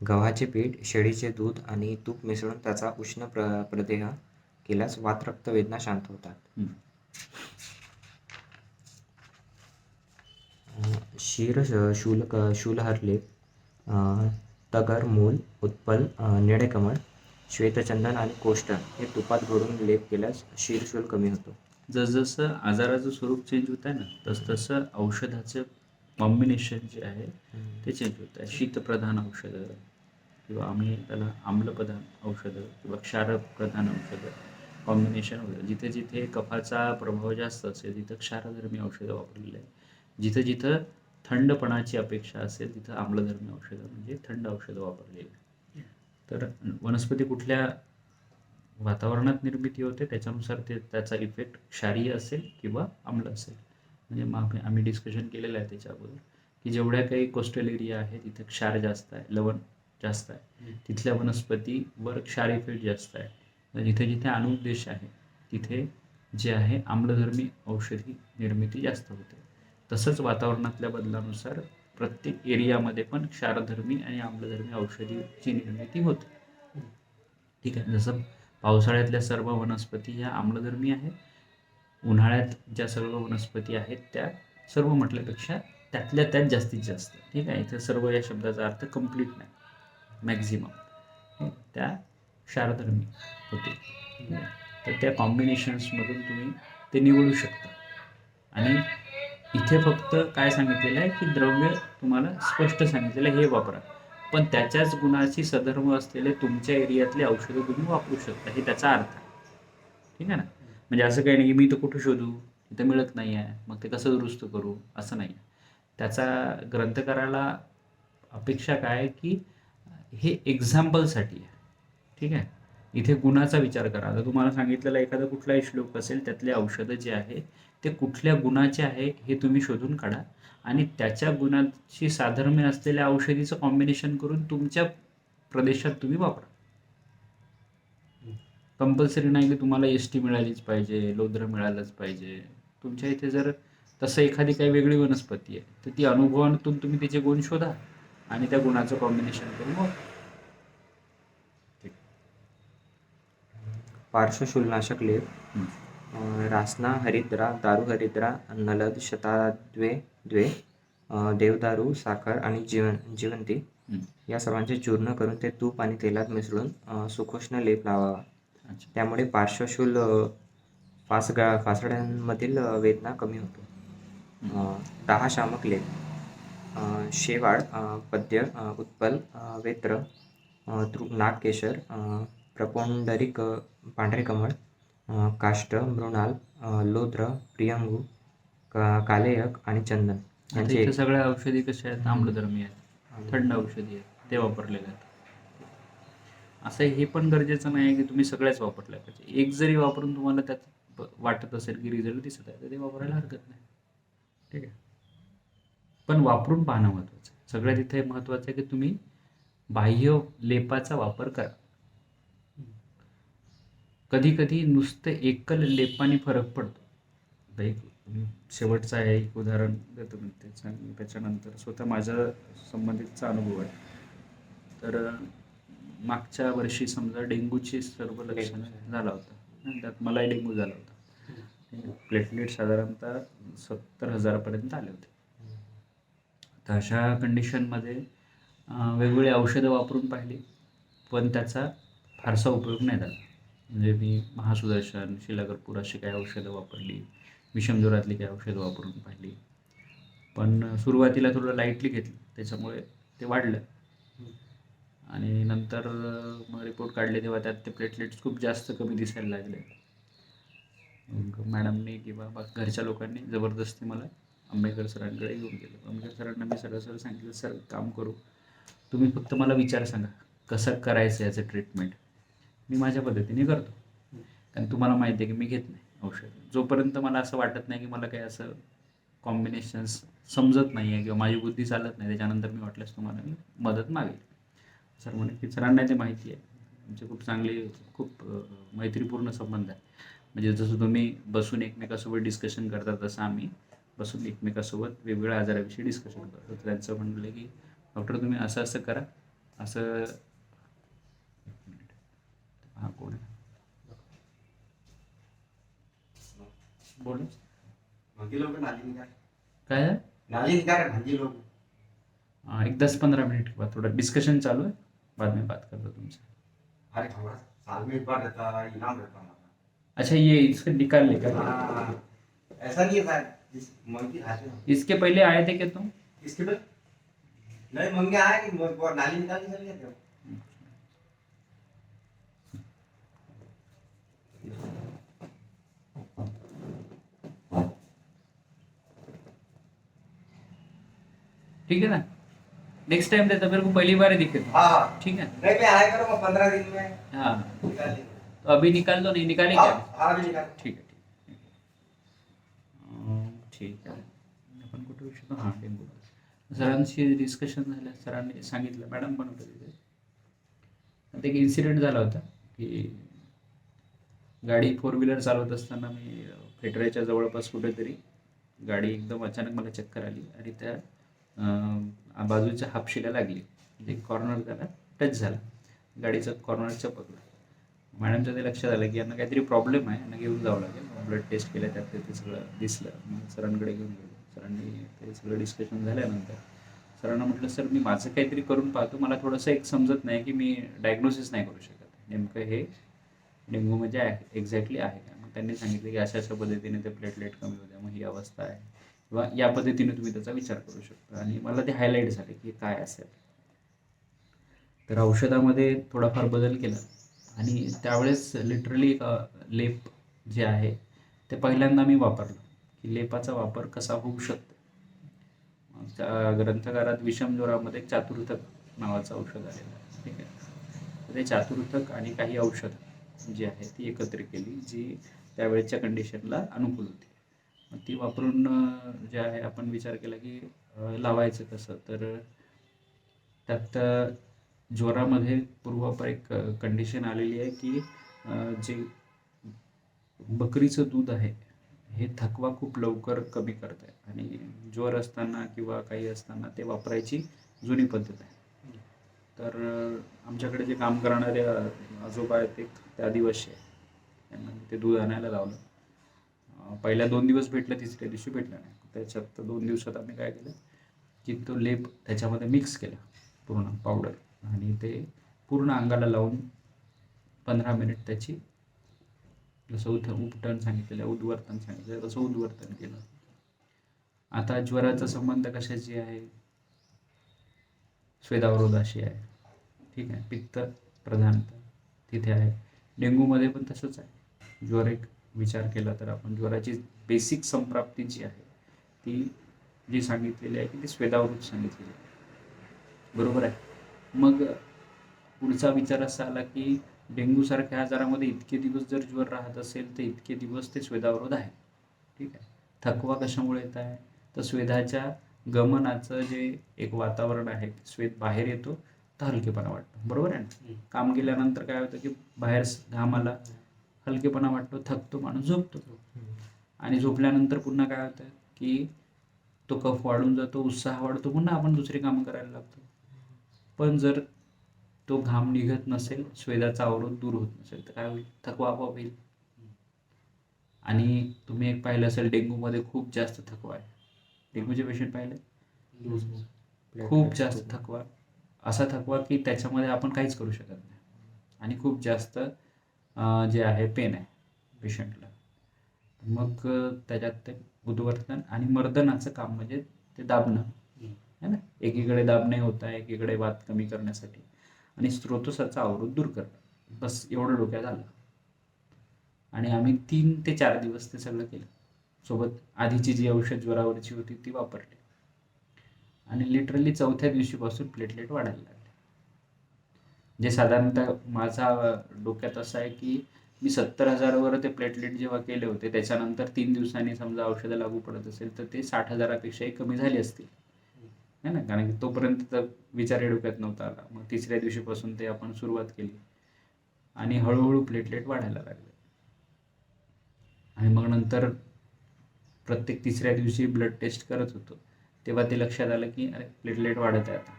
गव्हाचे पीठ, शेळीचे दूध आणि तूप मिसळून त्याचा उष्ण प्रदेह केल्यास वातरक्त वेदना शांत होतात. शीर शूलहर लेप, तगर, मूल, उत्पल, निळेकमळ, श्वेतचंदन आणि कोष्ठ हे तुपात घोळून लेप केल्यास शीरशूल कमी होतो. जसजसं आजाराचं स्वरूप चेंज होत आहे ना तसतसं औषधाचं कॉम्बिनेशन जे आहे ते चेंज होत आहे. शीतप्रधान औषधं किंवा आम्ही त्याला आम्लप्रधान औषधं किंवा क्षारप्रधान औषधं कॉम्बिनेशन होतं. जिथे जिथे कफाचा प्रभाव जास्त असेल तिथं क्षारधर्मी औषधं वापरलेली आहे. जिथं जिथं थंडपणाची अपेक्षा असेल तिथं आम्लधर्मी औषधं म्हणजे थंड औषधं वापरलेली आहे. तर वनस्पती कुठल्या वातावरणात निर्मिती होते त्याच्यानुसार ते त्याचा इफेक्ट क्षारीय असेल किंवा आम्ल असेल. म्हणजे मग आम्ही डिस्कशन केलेलं आहे त्याच्या अगोदर की जेवढ्या काही कोस्टल एरिया आहे तिथे क्षार जास्त आहे, लवण जास्त आहे. तिथल्या वनस्पतीवर क्षार इफेक्ट जास्त आहे. जिथे जिथे अनुप देश आहे तिथे जे आहे आम्लधर्मी औषधी निर्मिती जास्त होते. तसंच वातावरणातल्या बदलानुसार प्रत्येक एरियामध्ये पण क्षारधर्मी आणि आम्लधर्मी औषधीची निर्मिती होते. ठीक आहे. जसं पावसाळ्यातल्या सर्व वनस्पती ह्या आम्लधर्मी आहेत. उन्हाळ्यात ज्या सर्व वनस्पती आहेत त्या सर्व म्हटल्यापेक्षा त्यातल्या त्यात जास्तीत जास्त. ठीक आहे. इथं सर्व या शब्दाचा अर्थ कंप्लीट नाही, मॅक्झिमम त्या क्षारधर्मी होते. ठीक आहे. तर त्या कॉम्बिनेशन्समधून तुम्ही ते निवडू शकता. आणि इथे फक्त काय सांगितलेलं आहे की द्रव्य तुम्हाला स्पष्ट सांगितलेलं आहे हे वापरा, पण त्याच्याच गुणाची सधर्म असलेले तुमच्या एरियातले औषधं तुम्ही वापरू शकता, हे त्याचा अर्थ आहे. ठीक आहे ना. म्हणजे असं काही नाही की मी तर कुठं शोधू, इथं मिळत नाही आहे, मग ते कसं दुरुस्त करू, असं नाही. त्याचा ग्रंथकाराला अपेक्षा काय आहे की हे एक्झाम्पलसाठी आहे. ठीक आहे. इथे गुणाचा विचार करा. आता तुम्हाला सांगितलेला एखादा कुठलाही श्लोक असेल त्यातले औषधं जे आहे ते कुठल्या गुणाचे आहे हे तुम्ही शोधून काढा आणि त्याच्या गुणाची साधर्म्य असलेल्या औषधीचं कॉम्बिनेशन करून तुमच्या प्रदेशात तुम्ही वापरा. कंपल्सरी नाही की तुम्हाला एस टी मिळालीच पाहिजे, लोद्र मिळालंच पाहिजे. तुमच्या इथे जर तसं एखादी काही वेगळी वनस्पती आहे तर ती अनुभवातून तुम्ही तिचे गुण शोधा आणि त्या गुणाचं कॉम्बिनेशन करून वापरा. पार्श्वशूलनाशक लेप रासना हरिद्रा दारू हरिद्रा नलद शताद्वे द्वे देवदारू साखर आणि जिवंती या सर्वांचे चूर्ण करून ते तूप आणि तेलात मिसळून सुखोष्ण लेप लावावा. अच्छा. त्यामुळे पार्श्वशूल फासड्यांमधील वेदना कमी होतो. 10 शामक लेप शेवाळ पद्य उत्पल वेत्र नागकेशर प्रपोंडरिक पांढरे कमळ काष्ट मृणाल लोद्र प्रियंगू कालेयक आणि चंदन आता यांचे इथे सगळ्या औषधी कशा आहेत, आम्लधर्मी आहेत, थंड औषधी आहेत, ते वापरलेले आहेत. असं हे पण गरजेचं नाही की तुम्ही सगळ्याच वापरल्या पाहिजे. एक जरी वापरून तुम्हाला त्यात वाटत असेल की रिझल्ट दिसत आहे तर ते वापरायला हरकत नाही. ठीक आहे. पण वापरून पाहणं महत्त्वाचं आहे. सगळ्यात इथे महत्त्वाचं आहे की तुम्ही बाह्य लेपाचा वापर करा. कधी कधी नुसतं एकल लेपाने फरक पडतो. आता एक शेवटचं आहे एक उदाहरण देतो मी त्याच्यानंतर स्वतः माझ्या संबंधितचा अनुभव आहे. तर मागच्या वर्षी समजा डेंग्यूची सर्व लक्षणं झाला होता. त्यात मलाही डेंग्यू झाला होता. प्लेटलेट साधारणतः 70,000 आले होते. तर अशा कंडिशनमध्ये वेगवेगळी औषधं वापरून पाहिली पण त्याचा फारसा उपयोग नाही झाला. म्हणजे मी महासुदर्शन शिलाकर्पूर अशी काही औषधं वापरली, विषमज्वरातली काही औषधं वापरून पाहिली, पण सुरुवातीला थोडं लाईटली घेतलं त्याच्यामुळे ते वाढलं आणि नंतर मग रिपोर्ट काढले तेव्हा त्यात ते प्लेटलेट्स खूप जास्त कमी दिसायला लागले. मग मॅडमनी किंवा घरच्या लोकांनी जबरदस्ती मला आंबेडकर सरांकडे घेऊन गेलं. आंबेडकर सरांना मी सरळ सांगितलं, सर काम करू, तुम्ही फक्त मला विचार सांगा कसं करायचं याचं ट्रीटमेंट, मी माझ्या पद्धतीने करतो. कारण तुम्हाला माहिती आहे की मी घेत नाही औषध जोपर्यंत मला असं वाटत नाही की मला काही असं कॉम्बिनेशन्स समजत नाही आहे किंवा माझी बुद्धी चालत नाही, त्याच्यानंतर मी वाटल्यास तुम्हाला मी मदत मागेल. सर म्हणे की सरांना ते माहिती आहे, आमचे खूप चांगले खूप मैत्रीपूर्ण संबंध आहे. म्हणजे जसं तुम्ही बसून एकमेकासोबत डिस्कशन करता तसं आम्ही बसून एकमेकासोबत वेगवेगळ्या आजाराविषयी डिस्कशन करतो. तर त्यांचं म्हणलं की डॉक्टर तुम्ही असं असं करा, असं हा कोण आहे बोल काय आहे? एक 10-15 मिनट के बाद थोड़ा डिस्कशन चालू है, बाद में बात करता तुमसे. अरे साल में एक बार रहता, इनाम रहता हमारा. अच्छा, ये इसको निकाल लेगा। हाँ, ऐसा नहीं था मंकी खाते हो इसके पहले आए थे क्या तुम? इसके बाद नहीं मंगे आए कि नाली निकाल के चल गए थे। ठीक है ना, नेक्स्ट टाइम देता, मेरे को पहली बार ही दिखे तो। हाँ हाँ ठीक है। नहीं मैं आया करूँगा 15 दिन में हाँ, निकाल लेंगे। तो अभी निकाल दो, नहीं निकालेंगे हाँ अभी? हाँ अभी निकाल ठीक है, ठीक है। ठीक आहे. आपण कुठे विषय होतो? हां, डेंगू. सरांशी डिस्कशन झालं, सरांनी सांगितलं, मॅडम पण होतं तिथे. आता एक इन्सिडेंट झाला होता की गाडी फोर व्हीलर चालवत असताना मी फेटऱ्याच्या जवळपास कुठेतरी गाडी एकदम अचानक मला चक्कर आली आणि त्या बाजूच्या हापशीला लागली, म्हणजे कॉर्नर त्याला टच झाला, गाडीचं कॉर्नर चपकलं. मॅडमच्या ते लक्षात आलं की यांना काहीतरी प्रॉब्लेम आहे, यांना घेऊन जावं लागेल. ब्लड टेस्ट केल्या, त्यात ते सगळं दिसलं. मग सरांकडे घेऊन गेलो. सरांनी ते सगळं डिस्कशन झाल्यानंतर सरांना म्हटलं, सर मी माझं काहीतरी करून पाहतो, मला थोडंसं एक समजत नाही की मी डायग्नोसिस नाही करू शकत नेमकं हे डेंग्यू म्हणजे एक्झॅक्टली आहे का. मग त्यांनी सांगितलं की अशा अशा पद्धतीने ते प्लेटलेट कमी होत्या, मग ही अवस्था आहे, किंवा या पद्धतीने तुम्ही त्याचा विचार करू शकता. आणि मला ते हायलाईट झाले की काय असेल. तर औषधामध्ये थोडाफार बदल केला आणि त्यावेळेस लिटरली लेप जे आहे ते पहिल्यांदा मी वापरलं की लेपाचा वापर कसा होऊ शकतो. मग त्या ग्रंथकारात विषम ज्वरामध्ये चातुर्थक नावाचं औषध आलेलं आहे. ठीक आहे. तर ते चातुर्थक आणि काही औषधं जी आहे ती एकत्र केली, जी त्यावेळेच्या कंडिशनला अनुकूल होती. मग ती वापरून जे आहे आपण विचार केला की लावायचं कसं. तर त्यात ज्वरामध्ये पूर्वापर एक कंडिशन आलेली आहे की जे बकरीचं दूध आहे हे थकवा खूप लवकर कमी करत आहे, आणि ज्वर असताना किंवा काही असताना ते वापरायची जुनी पद्धत आहे. तर आमच्याकडे जे काम करणारे आजोबा आहेत, एक ते आदिवासी आहे, त्यांना ते दूध आणायला लावलं. पहिल्या 2 दिवस भेटलं, तिसऱ्या दिवशी भेटलं नाही. त्याच्यात 2 दिवसात आम्ही काय केलं की तो लेप त्याच्यामध्ये मिक्स केला, पूर्ण पावडर, आणि ते पूर्ण अंगाला लावून 15 मिनिट त्याची जसं उपटन सांगितलेलं, उद्वर्तन सांगितलं तसं उद्वर्तन केलं. आता ज्वराचा संबंध कशाची आहे? स्वेदावरोधाशी आहे. ठीक आहे. पित्त प्रधानता तिथे आहे. डेंग्यूमध्ये पण तसंच आहे. ज्वर एक विचार केला तर आपण ज्वराची बेसिक संप्राप्ती जी आहे ती जी सांगितलेली आहे की ती स्वेदावरोध सांगितलेली आहे. बरोबर आहे. मग पुढचा विचार असा आला की डेंग्यूसारख्या आजारामध्ये इतके दिवस जर ज्वर राहत असेल तर इतके दिवस ते स्वेदावरोध आहे. ठीक आहे. थकवा कशामुळे येत आहे? तर स्वेदाच्या गमनाचं जे एक वातावरण आहे, स्वेद बाहेर येतो तर हलकेपणा वाटतो. बरोबर आहे ना. काम केल्यानंतर काय होतं की बाहेर घाम आला, हलकेपणा वाटतो, थकतो, माणूस झोपतो. आणि झोपल्यानंतर पुन्हा काय होतं की तो कफ वाढून जातो, उत्साह वाढतो, पुन्हा आपण दुसरी कामं करायला लागतो. पण जर तो घाम निघत नसेल, स्वेदाचा अवरोध दूर होत नसेल, तर काय होईल? थकवा आपोआप येईल. आणि तुम्ही एक पाहिलं असेल, डेंग्यूमध्ये खूप जास्त थकवा आहे. डेंग्यूचे पेशंट पाहिले, खूप जास्त थकवा, असा थकवा की त्याच्यामध्ये आपण काहीच करू शकत नाही, आणि खूप जास्त जे आहे पेन आहे पेशंटला. मग त्याच्यात ते उद्वर्तन आणि मर्दनाचं काम, म्हणजे ते दाबणं है ना, एकीकडे दाबणे होत आहे, एकीकडे वात कमी करण्यासाठी, आणि स्त्रोतसाचा अवरोध दूर करणं. बस एवढं डोक्यात आलं. आणि आम्ही 3 ते 4 दिवस ते सगळं केलं. सोबत आधीची जी औषध ज्वरावरची होती ती वापरली, आणि लिटरली 4थ्या दिवशीपासून प्लेटलेट वाढायला लागले. जे साधारणतः माझा डोक्यात असं आहे की मी 70,000 ते प्लेटलेट जेव्हा केले होते, त्याच्यानंतर 3 दिवसांनी समजा औषधं लागू पडत असेल तर ते 60,000पेक्षाही कमी झाली असतील, है ना. कारण की तोपर्यंत तर विचार डोक्यात नव्हता आला. मग 3ऱ्या दिवशीपासून ते आपण सुरुवात केली, आणि हळूहळू प्लेटलेट वाढायला लागले. आणि मग नंतर प्रत्येक 3ऱ्या दिवशी ब्लड टेस्ट करत होतो, तेव्हा ते लक्षात आलं की अरे प्लेटलेट वाढत आहे, आता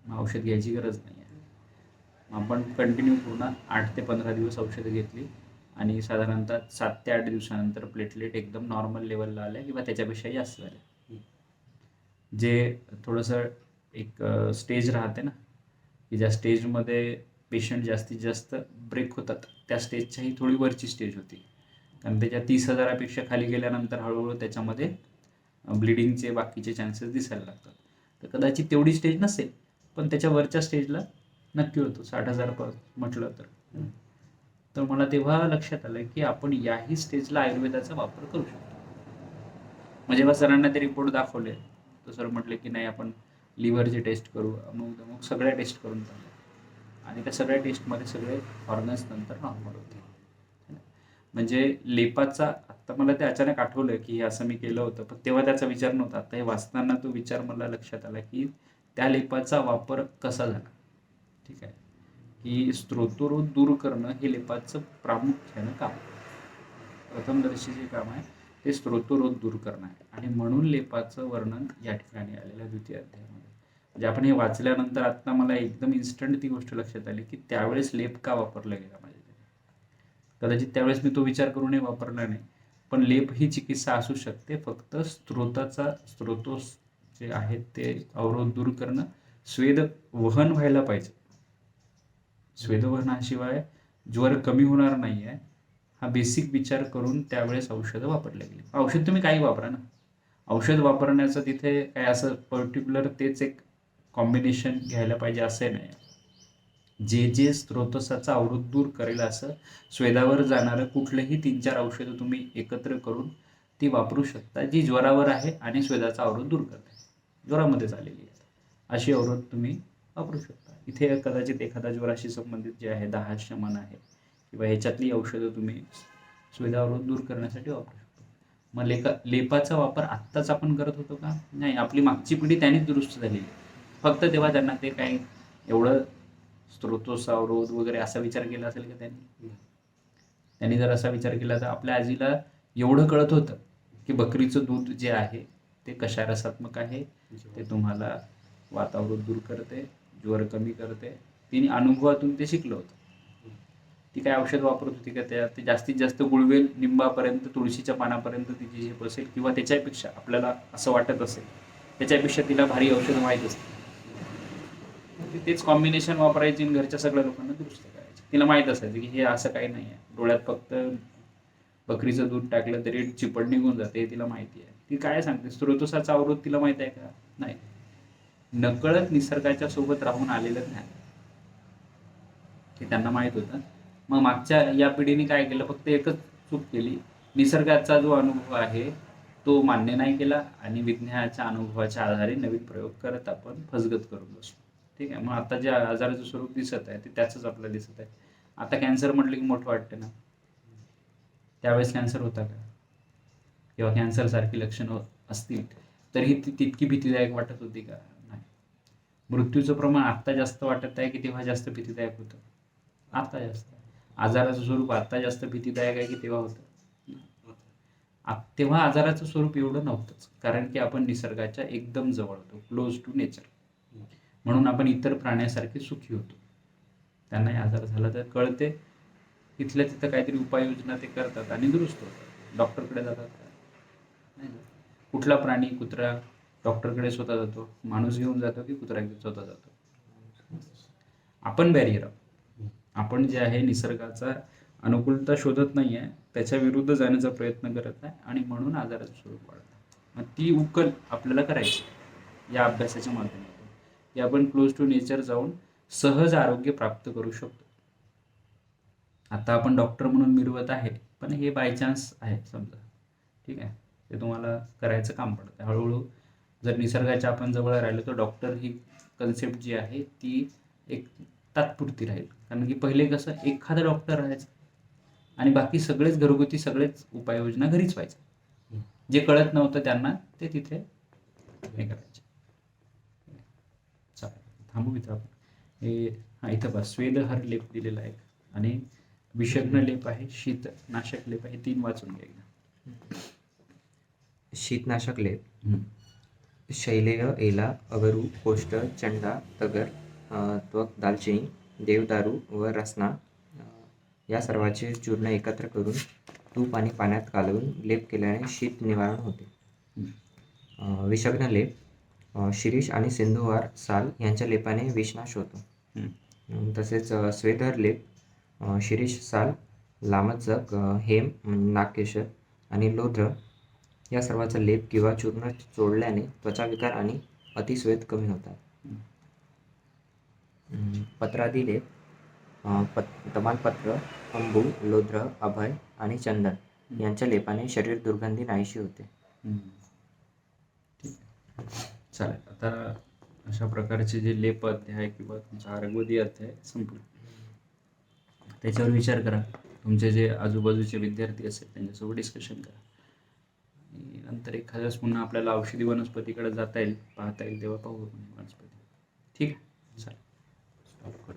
मग औषध घ्यायची गरज नाही आहे. आपण कंटिन्यू पूर्ण 8 ते 15 दिवस औषधं घेतली, आणि साधारणतः 7 ते 8 दिवसानंतर प्लेटलेट एकदम नॉर्मल लेवलला आल्या किंवा त्याच्यापेक्षाही जास्त झाल्या. जे थोडंसं एक स्टेज राहते ना, की ज्या स्टेजमध्ये पेशंट जास्तीत जास्त ब्रेक होतात त्या स्टेजच्याही थोडी वरची स्टेज होती. कारण त्याच्या 30,000पेक्षा खाली गेल्यानंतर हळूहळू त्याच्यामध्ये ब्लिडिंगचे बाकीचे चान्सेस दिसायला लागतात. तर कदाचित तेवढी स्टेज नसेल, पण त्याच्या वरच्या स्टेजला नक्की होतो 60,000 म्हटलं तर. तर मला तेव्हा लक्षात आलं की आपण याही स्टेजला आयुर्वेदाचा वापर करू शकतो. मग जेव्हा सरांना ते रिपोर्ट दाखवले तर सर म्हटले की नाही आपण लिव्हरची टेस्ट करू, मग सगळ्या टेस्ट करून पाहिले आणि त्या सगळ्या टेस्टमध्ये सगळे ऑर्गन्स नंतर नॉर्मल होते. म्हणजे लेपाचा आत्ता मला ते अचानक आठवलं की हे असं मी केलं होतं, पण तेव्हा त्याचा विचार नव्हता. आता हे वाचताना तो विचार मला लक्षात आला की त्या लेपाचा वापर कसा झाला. ठीक आहे, की स्त्रोतरोध दूर करणं हे लेपाचं प्रामुख्यानं काम. प्रथमदर्शी जे काम आहे ते स्त्रोतरोध दूर करणं आहे आणि म्हणून लेपाचं वर्णन या ठिकाणी आलेलं आहे द्वितीय अध्यायामध्ये. म्हणजे आपण हे वाचल्यानंतर आता मला एकदम इन्स्टंट ती गोष्ट लक्षात आली की त्यावेळेस लेप का वापरला गेला माझ्या. कदाचित त्यावेळेस मी तो विचार करूनही वापरला नाही, पण लेप ही चिकित्सा असू शकते. फक्त स्त्रोतोस जे आहेत ते अवरोध दूर करणं, स्वेद वहन व्हायला पाहिजे. स्वेदवहनाशिवाय ज्वर कमी होणार नाही आहे हा बेसिक विचार करून त्यावेळेस औषधं वापरले गेली. औषध तुम्ही काही वापरा ना, औषध वापरण्याचं तिथे काय असं पर्टिक्युलर तेच एक कॉम्बिनेशन घ्यायला पाहिजे असं नाही. जे स्त्रोतसाचा अवरोध दूर करेल असं स्वेदावर जाणारं कुठलंही 3-4 औषधं तुम्ही एकत्र करून ती वापरू शकता, जी ज्वरावर आहे आणि स्वेदाचा अवरोध दूर करते, ज्वरामध्येच आलेली आहे अशी औषध तुम्ही वापरू शकता. इथे कदाचित एखादा ज्वराशी संबंधित जे आहे 10 शमन आहे किंवा ह्याच्यातली औषधं तुम्ही स्वेदावरोध दूर करण्यासाठी वापरू शकतो. मग लेपाचा वापर आत्ताच आपण करत होतो का? नाही, आपली मागची पिढी त्यानेच दुरुस्त झालेली. फक्त तेव्हा त्यांना ते काही एवढं स्त्रोतोसावरोध वगैरे असा विचार केला असेल का त्यांनी जर असा विचार केला तर आपल्या आजीला एवढं कळत होतं की बकरीचं दूध जे आहे ते कषायरसात्मक आहे, ते तुम्हाला वातावरण दूर करते, ज्वर कमी करते. तिने अनुभवातून ते शिकलं होतं. ती काय औषध वापरत होती का ते जास्तीत जास्त गुळवेल निंबापर्यंत, तुळशीच्या पानापर्यंत तिची झेप असेल किंवा त्याच्यापेक्षा आपल्याला असं वाटत असेल त्याच्यापेक्षा तिला भारी औषध माहीत असते. तेच कॉम्बिनेशन वापरायची आणि घरच्या सगळ्या लोकांना दुरुस्त करायची. तिला माहीत असायचं की हे असं काही नाही आहे, डोळ्यात फक्त बकरीचं दूध टाकलं तरी चिपड निघून जाते हे तिला माहिती आहे. ती काय सांगते, स्त्रोतसाचा अवरोध तिला माहित आहे का? नाही. नकळत निसर्गाच्या सोबत राहून आलेलं ज्ञान हे त्यांना माहित होतं. मग मागच्या या पिढीने काय केलं, फक्त एकच चूक केली, निसर्गाचा जो अनुभव आहे तो मान्य नाही केला आणि विज्ञानाच्या अनुभवाच्या आधारे नवीन प्रयोग करत आपण फसगत करून बसलो. ठीक आहे, मग आता जे आजाराचं स्वरूप दिसत आहे ते त्याचंच आपल्याला दिसत आहे. आता कॅन्सर म्हटलं की मोठं वाटतं ना, त्यावेळेस कॅन्सर होता का? किंवा कॅन्सर सारखी लक्षणं असतील तरीही ती तितकी भीतीदायक वाटत होती का? नाही. मृत्यूचं प्रमाण आत्ता जास्त वाटत आहे की तेव्हा जास्त भीतीदायक होतं? आता जास्त. आजाराचं स्वरूप आता जास्त भीतीदायक आहे की तेव्हा होतं? तेव्हा आजाराचं स्वरूप एवढं नव्हतंच, कारण की आपण निसर्गाच्या एकदम जवळ होतो, क्लोज टू नेचर. म्हणून आपण इतर प्राण्यासारखे सुखी होतो. त्यांनाही आजार झाला तर कळते, तिथल्या तिथं काहीतरी उपाययोजना ते करतात आणि दुरुस्त होतात. डॉक्टरकडे जातात का? नाही. कुठला प्राणी, कुत्रा डॉक्टरकडे स्वतः जातो? माणूस घेऊन जातो की कुत्रा घेऊन स्वतः जातो? आपण बॅरियर आहोत. आपण जे आहे निसर्गाचा अनुकूलता शोधत नाही आहे, त्याच्या विरुद्ध जाण्याचा प्रयत्न करत आहे आणि म्हणून आजाराचं स्वरूप वाढतं. मग ती उकल आपल्याला करायची या अभ्यासाच्या माध्यमातून, की आपण क्लोज टू नेचर जाऊन सहज आरोग्य प्राप्त करू शकतो. आता आपण डॉक्टर म्हणून मिरवत आहे, पण हे बाय चान्स आहे समजा. ठीक आहे, ते तुम्हाला करायचं काम पडतं. हळूहळू जर निसर्गाच्या आपण जवळ राहिलो तर डॉक्टर ही कन्सेप्ट जी आहे ती एक तात्पुरती राहील. कारण की पहिले कसं एखादा डॉक्टर राहायचा आणि बाकी सगळेच घरगुती सगळेच उपाययोजना घरीच व्हायच्या. जे कळत नव्हतं त्यांना ते तिथे हे करायचे. चालेल, थांबू इथं आपण. हे इथं बस स्वेदहर लेप दिलेला आहे आणि विषग्न लेप आहे, शीतनाशक लेप आहे. 3 वाचून घ्या. शीतनाशक लेप: शैलेय, एला, अगरू, कोष्ट, चंडा, तगर, त्वक, दालचिनी, देवदारू व रसना या सर्वांचे चूर्ण एकत्र करून तूप आणि पाण्यात कालवून लेप केल्याने शीत निवारण होते. विषग्न लेप: शिरीष आणि सिंधुवार साल यांच्या लेपाने विषनाश होतो. तसेच स्वेदर लेप, शिरीष साल, लामचक, हेम, नागकेशर आणि लोध्र या सर्वाचा लेप किंवा चूर्ण चोळल्याने त्वचाविकार आणि अतिस्वेद कमी होतात. पत्रादी लेप, तमालपत्र, अंबू, लोध्र, अभय आणि चंदन यांच्या लेपाने शरीर दुर्गंधी नाहीशी होते. ठीक आहे. चालेल. आता अशा प्रकारचे जे लेप अध्याय किंवा तुमचा आरोग्यवधी अध्याय संपला. त्याच्यावर विचार करा. तुमचे जे आजूबाजूचे विद्यार्थी असेल त्यांच्यासोबत डिस्कशन करा. आणि नंतर एखाद्याच पुन्हा आपल्याला औषधी वनस्पतीकडे जाता येईल, पाहता येईल तेव्हा पाहू आपण वनस्पती. ठीक आहे. चालेल. स्टॉप करू.